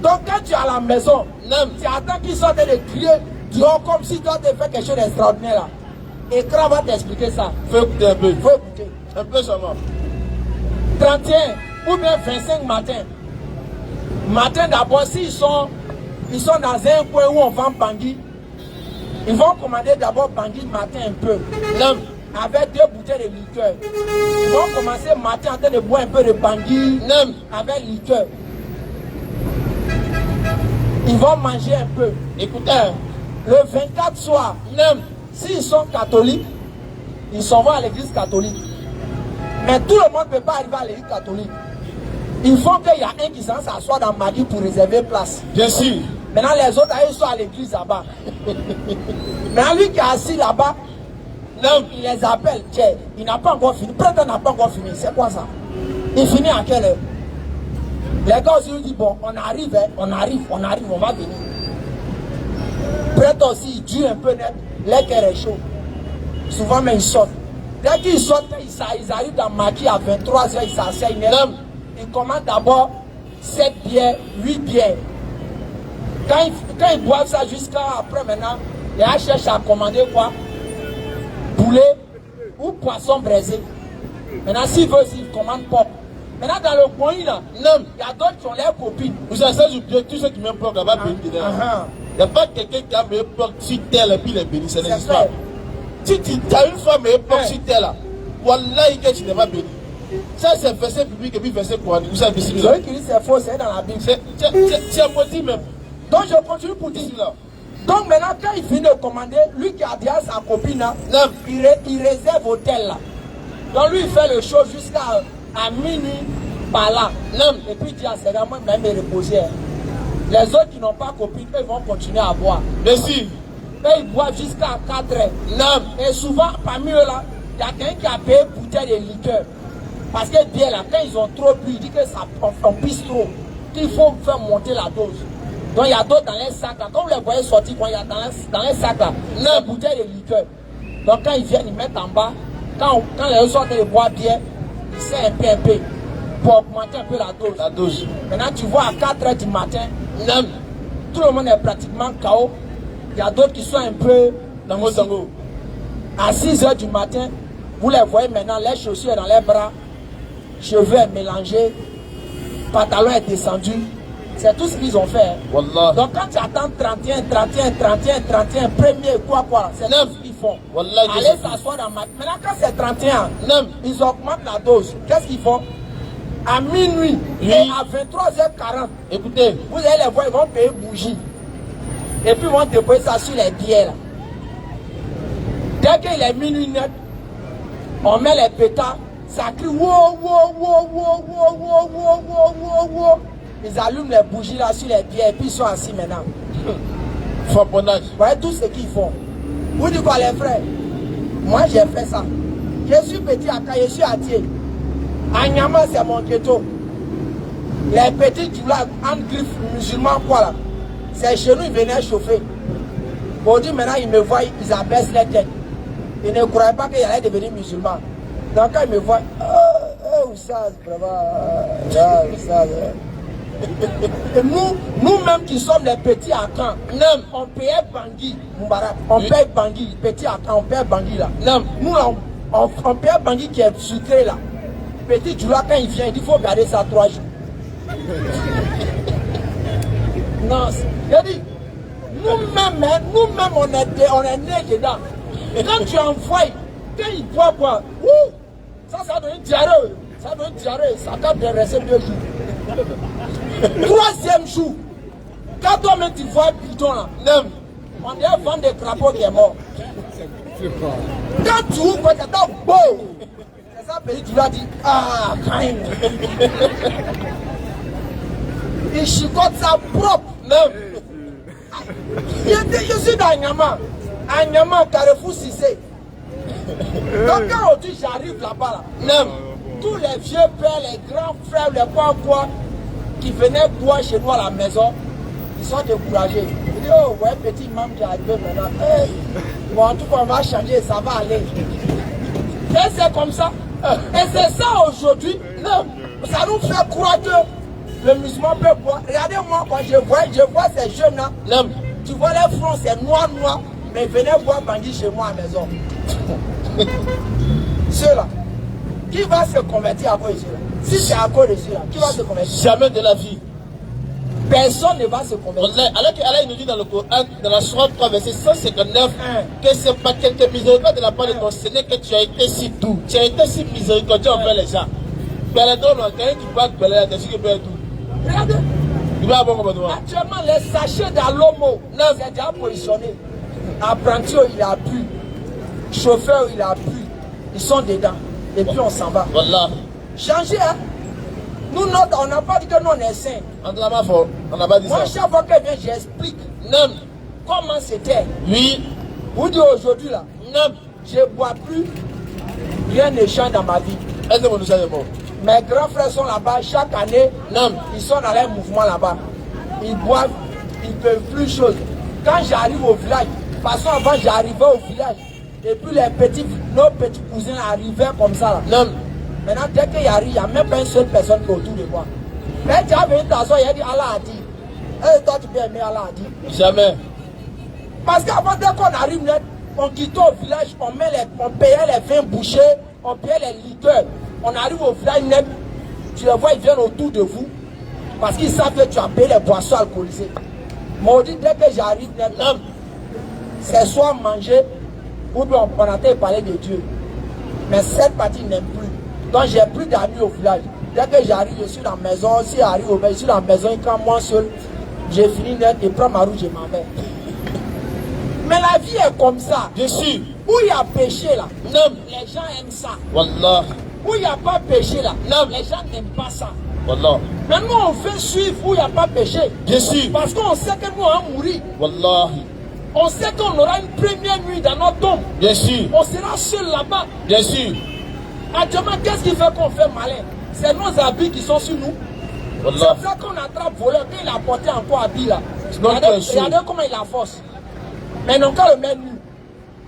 Donc quand tu es à la maison, tu attends qu'ils sortent de crier dehors comme si toi tu fais quelque chose d'extraordinaire là. Et Kra va t'expliquer ça. Faut écouter un peu. Faut écouter. Un peu seulement. 31 ou bien 25 matin. Matin d'abord, s'ils sont dans un coin où on vend bangui, ils vont commander d'abord bangui matin un peu. Avec 2 bouteilles de liqueur. Ils vont commencer matin en train de boire un peu de bangui avec liqueur. Ils vont manger un peu. Écoutez, le 24 soir, s'ils sont catholiques, ils s'en vont à l'église catholique. Mais tout le monde ne peut pas arriver à l'église catholique. Il faut qu'il y a un qui s'assoit dans Magui pour réserver place. Bien sûr. Maintenant, les autres, ils sont à l'église là-bas. Maintenant, lui qui est assis là-bas, il les appelle. Tiens, il n'a pas encore fini. Prêtre n'a pas encore fini. C'est quoi ça? Il finit à quelle heure? Les gars aussi lui disent, bon, on arrive, on va venir. Prêtre aussi, il dure un peu net. L'air est chaud. Souvent, mais ils sortent. Dès qu'ils sortent, ils arrivent dans Maki à 23h, ils s'asseyent. Ils commandent d'abord 7 bières, 8 bières. Quand ils boivent ça jusqu'à après maintenant, les gens cherchent à commander quoi? Poulet ou poisson braisé. Maintenant, s'ils veulent, ils commandent pop. Maintenant, dans le coin, là, il y a d'autres qui ont leurs copines. Vous savez, ça, j'oublie tous ceux qui m'aiment pas là-bas, il n'y a pas quelqu'un qui a meilleur porte sur terre et puis les bénis, ça n'existe pas. Si tu as une fois meilleur porte sur terre là, voilà, tu n'es pas béni. Ça, c'est verset public et puis verset coranique. Vous savez, celui qui dit c'est faux, c'est dans la Bible. C'est un motif même. Donc, je continue pour dire là. Donc, maintenant, quand il finit de commander, lui qui a dit à sa copine, là, il réserve l'hôtel là. Donc, lui, il fait le show jusqu'à minuit par là. Et puis, il dit à ses gars, moi, même me reposer. Les autres qui n'ont pas copine, eux, ils vont continuer à boire. Merci. Eux, ils boivent jusqu'à 4 heures. Et souvent, parmi eux là, il y a quelqu'un qui a payé une bouteille de liqueur. Parce que bien là, quand ils ont trop bu, il dit que ça pisse trop. Qu'il faut faire monter la dose. Donc il y a d'autres dans les sacs là. Comme vous les voyez sortir, quand il y a dans les sacs là, une bouteille de liqueur. Donc quand ils viennent, ils mettent en bas. Quand les autres sortent de boire bien, ils serrent un peu pour augmenter un peu la dose. Maintenant tu vois à 4 h du matin, tout le monde est pratiquement KO. Il y a d'autres qui sont un peu dans vos sangots. À 6 h du matin, vous les voyez maintenant, les chaussures dans les bras, cheveux est mélangé, pantalon est descendu. C'est tout ce qu'ils ont fait. Wallah. Donc quand tu attends 31, premier, quoi, c'est tout ce qu'ils font. Wallah, allez s'asseoir dans ma... Maintenant quand c'est 31, ils augmentent la dose. Qu'est-ce qu'ils font? À minuit et à 23h40, écoutez, vous allez les voir, ils vont payer bougie. Et puis ils vont déposer ça sur les billets là. Dès qu'il est minuit net, on met les pétards, ça crie wow. Ils allument les bougies là sur les pieds et puis ils sont assis maintenant. Faponnage. Vous voyez tout ce qu'ils font. Vous dites quoi les frères? Moi j'ai fait ça. Je suis petit à Ka, je suis à Thier. À Nyama c'est mon ghetto. Les petits du lac, en griffe musulmans quoi là. C'est chez nous ils venaient chauffer. Aujourd'hui maintenant ils me voient, ils abaissent les têtes. Ils ne croyaient pas qu'ils allaient devenir musulmans. Donc quand ils me voient, Oussaz, vraiment, Oussaz. Et nous-mêmes qui sommes les petits à Caen, on payait Bangui, Moubarak, on paye Bangui, petit à Caen, on paye Bangui là. Nous on paye Bangui qui est sucré là. Petit Djoula quand il vient, il dit faut garder ça 3 jours. Non, je dis, nous-mêmes on est nés dedans. Quand tu envoies, quand il boit quoi, ça donne une diarrhée. Ça donne une diarrhée, ça doit rester 2 jours. 3e jour, Quand toi-même tu vois un bidon là, on dirait vendre des crapauds qui est mort. Quand tu ouvres, tu attends, beau. C'est ça, pays, tu l'as dit, ah, quand même. Il chicote ça propre. Je suis dans Nyama. À Nyama, Carrefour Cissé. Donc quand aujourd'hui j'arrive là-bas, tous les vieux pères, les grands frères, les quoi, qui venaient boire chez nous à la maison, ils sont découragés. Ils disent, oh ouais, petit maman qui est arrivé maintenant. Hey, bon, en tout cas, on va changer, ça va aller. Et c'est comme ça. Et c'est ça aujourd'hui. Ça nous fait croire que le musulman peut boire. Regardez-moi, quand je vois ces jeunes-là, tu vois les fronts, c'est noir, mais ils venaient boire Bangui chez moi à la maison. Ceux-là, qui va se convertir à cause de ceux-là? Si c'est à cause de ceux-là, qui va se convertir? Jamais de la vie. Personne ne va se convertir. Alors qu'Allah nous dit dans le Coran, dans la Sourate 3, verset 159, que c'est pas quelque miséricorde de la part de ton Seigneur que tu as été si doux. Tu as été si miséricordieux envers les gens. Regardez. Actuellement, les sachets d'Alomo, c'est déjà positionné. Apprenti, il a bu. Chauffeur, il a bu. Ils sont dedans. Et puis on s'en va. Voilà. Changez, hein. Nous, on n'a pas dit que nous, on est saints. On n'a pas dit ça. Moi, chaque fois que vient, j'explique. Comment c'était. Oui. Vous dites aujourd'hui, là. Je ne bois plus. Rien ne change dans ma vie. Est-ce que vous nous savez bon? Mes grands frères sont là-bas. Chaque année, ils sont dans les mouvements là-bas. Ils boivent. Ils ne peuvent plus chose. Quand j'arrive au village, parce qu'avant, j'arrivais au village. Et puis nos petits cousins arrivaient comme ça là. Maintenant, dès qu'il arrive, il n'y a même pas une seule personne autour de moi. Mais tu as venu t'asseoir, il a dit Allah a dit. Et toi tu peux aimer Allah a dit. Jamais. Parce qu'avant, dès qu'on arrive net, on quittait au village, on payait les vins bouchés, on payait les liqueurs. On arrive au village net, tu les vois, ils viennent autour de vous. Parce qu'ils savent que tu as payé les boissons alcoolisées. Maudit, dès que j'arrive net, c'est soit manger, ou bien on entend parler de Dieu. Mais cette partie n'aime plus. Donc j'ai plus d'amis au village. Dès que j'arrive, je suis dans la maison. Si j'arrive au village, je suis dans la maison. Et quand moi seul, j'ai fini net et prends ma route, je m'en vais. Mais la vie est comme ça. Je suis. Où il y a péché là, les gens aiment ça. Wallah. Où il n'y a pas péché là, les gens n'aiment pas ça. Wallah. Maintenant on fait suivre où il n'y a pas péché. Je suis. Parce qu'on sait que nous allons mourir. Wallah. On sait qu'on aura une première nuit dans notre tombe. Bien sûr. On sera seul là-bas. Bien sûr. Actuellement, qu'est-ce qui fait qu'on fait malin? C'est nos habits qui sont sur nous. C'est ça qu'on attrape voleur. Quand il a porté encore habit là. Regardez comment il a force. Mais non, quand le met nu,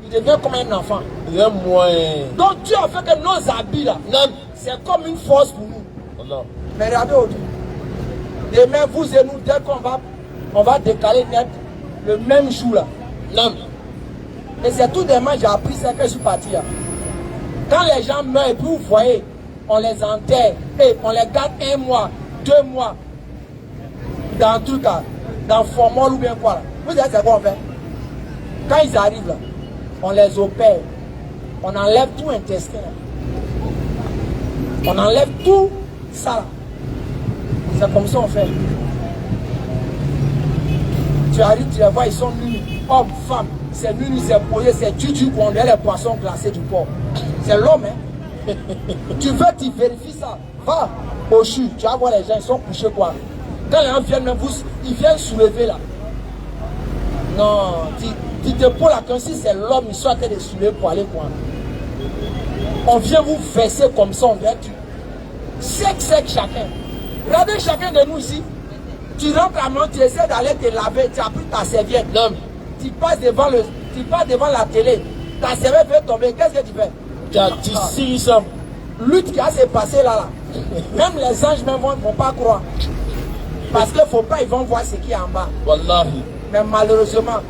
il devient comme un enfant. Il est moyen. Donc Dieu a fait que nos habits là, c'est comme une force pour nous. Allah. Mais regardez aujourd'hui. Demain, vous et nous, dès qu'on va décaler net le même jour là. Et c'est tout demain, j'ai appris ça que je suis parti là. Quand les gens meurent et puis vous voyez, on les enterre et on les garde 1 mois, 2 mois dans un truc là, dans formol ou bien quoi là. Vous savez c'est quoi on fait? Quand ils arrivent là, on les opère, on enlève tout intestin là. On enlève tout ça là. C'est comme ça on fait. Tu arrives, tu les vois, ils sont nus, hommes, femmes, c'est nus, c'est posé, c'est tutu qu'on est les poissons glacés du port. C'est l'homme, hein. Tu veux, tu vérifies ça. Va au CHU, tu vas voir les gens, ils sont couchés quoi. Quand les gens viennent, même vous, ils viennent soulever là. Non, tu te poses la question, si c'est l'homme, ils sont en train de soulever pour aller quoi. On vient vous verser comme ça, on vient tu. Sec chacun. Regardez chacun de nous ici. Tu rentres à main, tu essaies d'aller te laver, tu as pris ta serviette. Tu passes devant la télé, ta serviette veut tomber, qu'est-ce que tu fais? Tu signes ça. Lutte qui a se passer là. Même les anges même ne vont pas croire. Parce qu'il ne faut pas, ils vont voir ce qui est en bas. Wallahi. Mais malheureusement,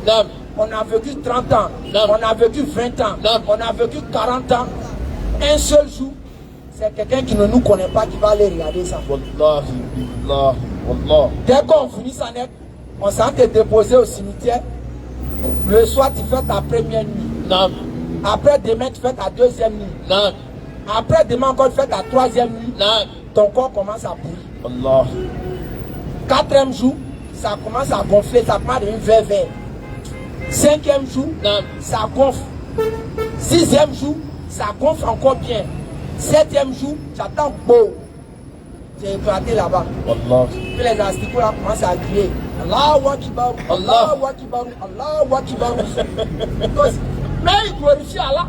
on a vécu 30 ans, on a vécu 20 ans, on a vécu 40 ans. Un seul jour, c'est quelqu'un qui ne nous connaît pas qui va aller regarder ça. Wallahi, wallahi, wallahi. Dès qu'on finit ça net, on s'en te déposer au cimetière. Le soir, tu fais ta première nuit. Après demain, tu fais ta deuxième nuit. Après demain encore, tu fais ta troisième nuit. Ton corps commence à pourrir. Allah. 4e jour, ça commence à gonfler, ça commence à devenir vert. 5e jour, ça gonfle. 6e jour, ça gonfle encore bien. 7e jour, j'attends beau. J'ai éclaté là-bas. Puis les asticots là commencent à crier. Allahu Akbar, Allahu Akbar, Allahu Akbar. Mais ils glorifient Allah.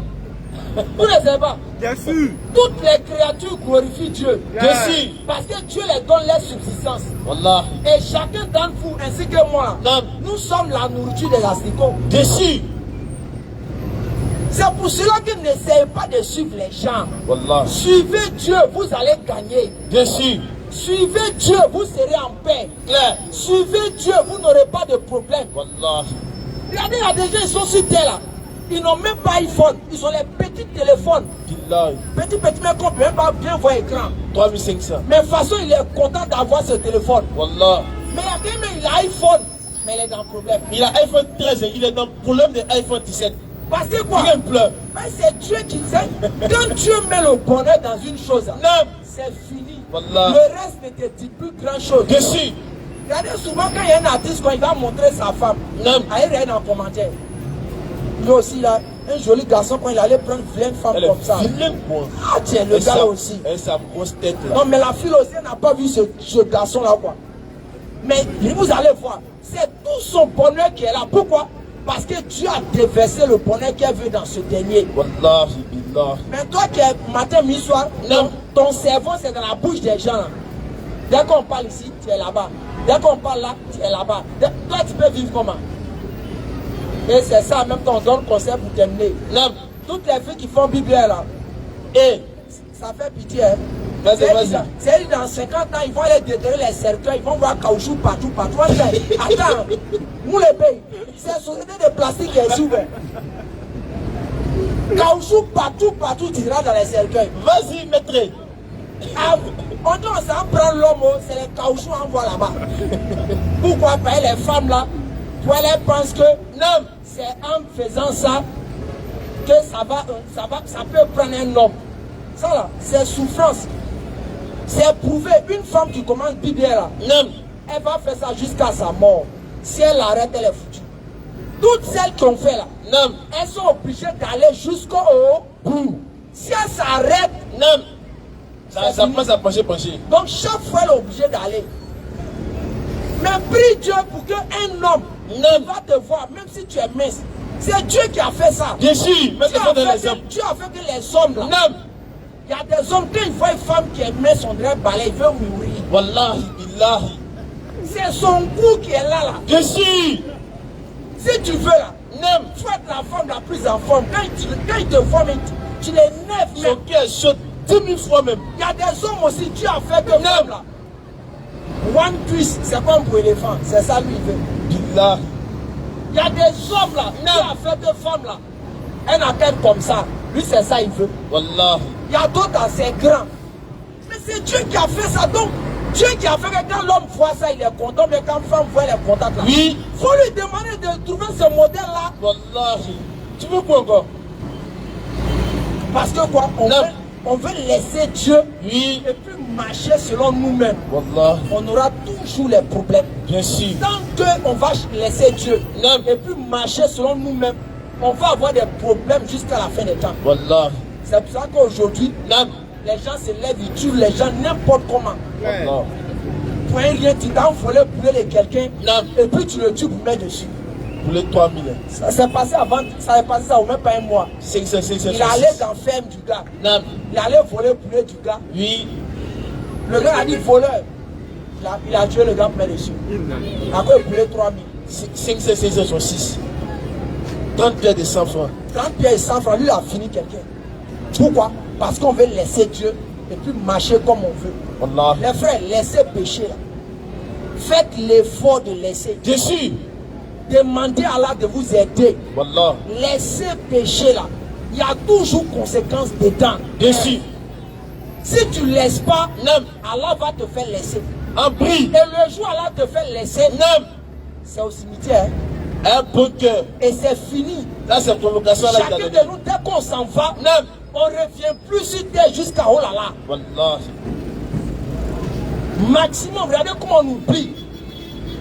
Vous ne savez pas? Bien sûr. Toutes les créatures glorifient Dieu. Bien sûr. Parce que Dieu les donne leur subsistance. Wallah. Et chacun d'entre vous, ainsi que moi, nous sommes la nourriture des asticots. Bien sûr. C'est pour cela que n'essayez pas de suivre les gens. Wallah. Suivez Dieu, vous allez gagner. Bien sûr. Suivez Dieu, vous serez en paix. Claire. Suivez Dieu, vous n'aurez pas de problème. Wallah. Regardez, il y a des gens, ils sont sur terre là. Ils n'ont même pas iPhone. Ils ont les petits téléphones. Petit, mais qu'on ne peut même pas bien voir l'écran. 3500. Mais de toute façon, il est content d'avoir ce téléphone. Wallah. Mais il y a quelqu'un, il a iPhone. Mais il est dans le problème. Il a iPhone 13 et il est dans le problème de iPhone 17. Parce que quoi? Il pleure. C'est Dieu qui sait. Quand Dieu met le bonheur dans une chose, c'est fini. Wallah. Le reste ne te dit plus grand chose. Bien sûr. Regardez souvent quand il y a un artiste, quand il va montrer sa femme, allez rien en commentaire. Lui aussi, là, un joli garçon, quand il allait prendre une femme comme ça. Ah tiens, le gars là aussi. Et sa grosse tête là. Non, mais la fille aussi n'a pas vu ce garçon là, quoi. Mais vous allez voir, c'est tout son bonheur qui est là. Pourquoi? Parce que Dieu a déversé le bonheur qu'elle veut dans ce dernier. Wallah, billah. Mais toi qui es matin, midi, soir, ton cerveau c'est dans la bouche des gens là. Dès qu'on parle ici, tu es là-bas. Dès qu'on parle là, tu es là-bas. Toi tu peux vivre comment? Et c'est ça, en même temps, on donne conseil pour terminer. Toutes les filles qui font Bible là, et ça fait pitié. Hein? Vas-y. C'est dans 50 ans, ils vont aller déterrer les cercueils, ils vont voir caoutchouc partout. Attends, nous les pays, c'est une société de plastique qui est ouverte. Caoutchouc partout, tu iras dans les cercueils. Vas-y, maître. On dit on s'en prend l'homme, c'est les caoutchoucs qu'on voit là-bas. Pourquoi payer les femmes là? Pour elles pensent que non, c'est en faisant ça que ça peut prendre un homme. Ça là, c'est souffrance. C'est prouvé. Une femme qui commence Bible là, elle va faire ça jusqu'à sa mort. Si elle arrête, elle est foutue. Toutes celles qui ont fait là, elles sont obligées d'aller jusqu'au bout. Si elle s'arrête, ça passe à pencher. Donc chaque fois, elle est obligée d'aller. Mais prie Dieu pour qu'un homme va te voir, même si tu es mince. C'est Dieu qui a fait ça. Bien sûr, mais Dieu a fait que les hommes là. Il y a des hommes, quand ils voient une femme qui est mince, on dirait balai, il veut mourir. Wallahi, billahi. C'est son goût qui est là. Bien sûr. Si tu veux là, tu es la femme la plus en forme. Quand il te voit, tu les nèves. Son cœur saute 10 000 fois même. Il y a des hommes aussi, Dieu a fait que femme là. One twist, c'est comme pour éléphant. C'est ça lui il veut. Billahi. Il y a des hommes là, Dieu a fait que femme là. Elle a tête comme ça. Lui c'est ça il veut. Wallahi. Il y a d'autres c'est grand. Mais c'est Dieu qui a fait ça. Donc, Dieu qui a fait que quand l'homme voit ça, il est content. Mais quand la femme voit, elle est contente là. Oui. Il faut lui demander de trouver ce modèle là. Wallahi. Tu veux quoi encore? Parce que quoi? On veut laisser Dieu et puis marcher selon nous-mêmes. Wallahi. On aura toujours les problèmes. Bien sûr. Tant qu'on va laisser Dieu et puis marcher selon nous-mêmes, on va avoir des problèmes jusqu'à la fin des temps. Wallahi. C'est pour ça qu'aujourd'hui, les gens se lèvent, ils tuent les gens n'importe comment. Wallahi. Pour un rien, tu t'as volé pour les quelqu'un et puis tu le tues pour mettre dessus. Pour les 3000. Ça s'est passé avant, ça s'est passé ça au même pas un mois. Il allait dans la ferme du gars. Il allait voler pour du gars. Oui. Le gars a dit voleur. Il a tué le gars pour mettre dessus. Après il voulait 3000. 566. 30 pièces de 100 francs. 30 pièces de 100 francs, lui il a fini quelqu'un. Pourquoi? Parce qu'on veut laisser Dieu et puis marcher comme on veut. Allah. Les frères, laissez pécher là. Faites l'effort de laisser. Jésus. Demandez à Allah de vous aider. Wallah. Laissez pécher là. Il y a toujours conséquences dedans. Jésus. Si tu ne laisses pas, Allah va te faire laisser. En prie. Et le jour Allah te fait laisser, c'est au cimetière. Un bon cœur. Et c'est fini. Là, c'est provocation. Chacun de nous, dès qu'on s'en va, on ne revient plus sur terre jusqu'à oh là là. Wallah. Maximum, regardez comment on oublie.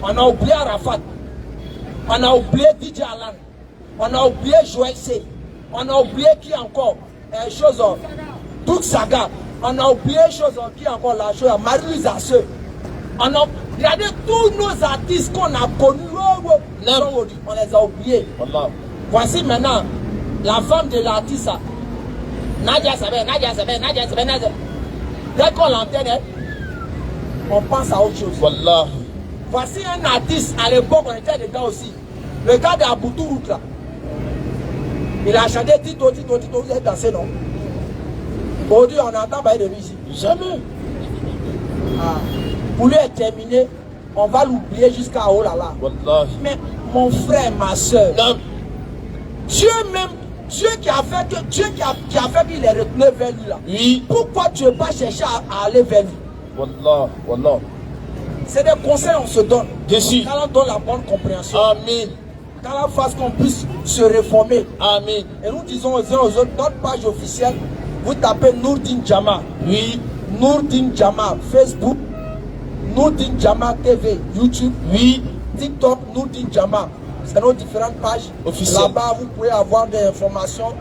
On a oublié Arafat. On a oublié DJ Alan. On a oublié Joël C. On a oublié qui encore Doug Saga. On a oublié qui encore la chose Marie-Louise Asseux. Regardez tous nos artistes qu'on a connus. On les a oubliés. Voici maintenant la femme de l'artiste. Nadia Sabé. Dès qu'on l'entend, on pense à autre chose. Wallah. Voici un artiste, à l'époque on était dedans aussi. Le gars de Aboutou Route là. Il a chanté Tito, vous avez dansé non? Aujourd'hui on entend parler de lui ici. Jamais. Pour lui être terminé, on va l'oublier jusqu'à oh là là. Wallah. Mais mon frère, ma soeur, Dieu qui a fait qu'il est retourné vers lui là. Oui. Pourquoi tu ne veux pas chercher à aller vers lui? Wallah. C'est des conseils qu'on se donne. Dessus. Quand on donne la bonne compréhension. Amen. Quand on fasse qu'on puisse se réformer. Amen. Et nous disons aux uns aux autres, notre page officielle, vous tapez Nourdin Jama. Oui. Nourdin Jama, Facebook. Nourdin Jama TV, YouTube. Oui. TikTok, Nourdin Jama. C'est nos différentes pages officielles. Là-bas, vous pouvez avoir des informations.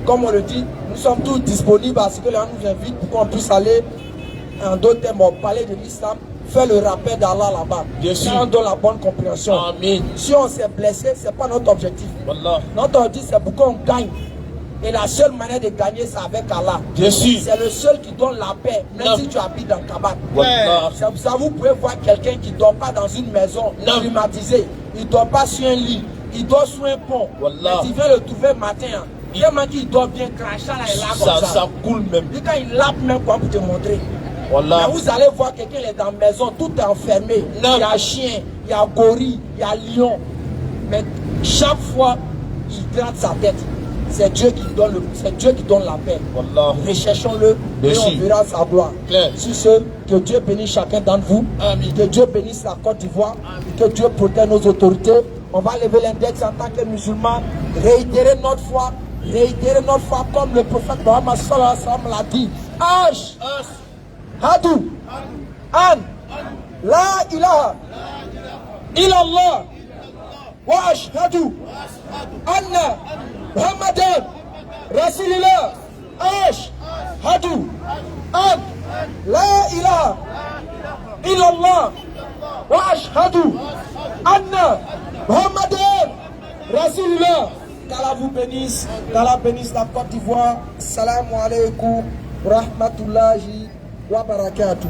Comme on le dit, nous sommes tous disponibles parce que les gens nous invitent pour qu'on puisse aller, en d'autres termes, parler de l'islam, faire le rappel d'Allah là-bas. Bien sûr. On donne la bonne compréhension. Amen. Si on s'est blessé, ce n'est pas notre objectif. Wallah. Notre objectif, c'est pour qu'on gagne. Et la seule manière de gagner, c'est avec Allah. Bien sûr. C'est le seul qui donne la paix, même si tu habites dans Kabat. Wallah. C'est pour ça que vous pouvez voir quelqu'un qui ne dort pas dans une maison climatisée. Il ne dort pas sur un lit. Il dort sur un pont. Wallah. Mais tu viens le trouver matin. Tellement qu'il dort bien, crachant là et là comme ça. Ça coule même. Et quand il lappe même quoi pour te montrer. Wallah. Mais vous allez voir quelqu'un est dans la maison, tout est enfermé. Il y a chien, il y a gorille, il y a lion. Mais chaque fois, il gratte sa tête. C'est Dieu qui donne la paix. Wallah. Recherchons-le et on verra sa gloire. Sur ce, que Dieu bénisse chacun d'entre vous. Amen. Que Dieu bénisse la Côte d'Ivoire. Que Dieu protège nos autorités. On va lever l'index en tant que musulmans. Réitérer notre foi comme le prophète Mohammed sallallahu alayhi wa sallam l'a dit. Hadu, An, La ilaha illallah, wa ashhadu anna Muhammadan Rasulullah. Ashhadu an la ilaha illallah wa ashhadu anna Muhammadan Rasulullah. Qu'Allah vous bénisse, qu'Allah bénisse la Côte d'Ivoire. Salam alaikum wa rahmatullahi wa barakatuh.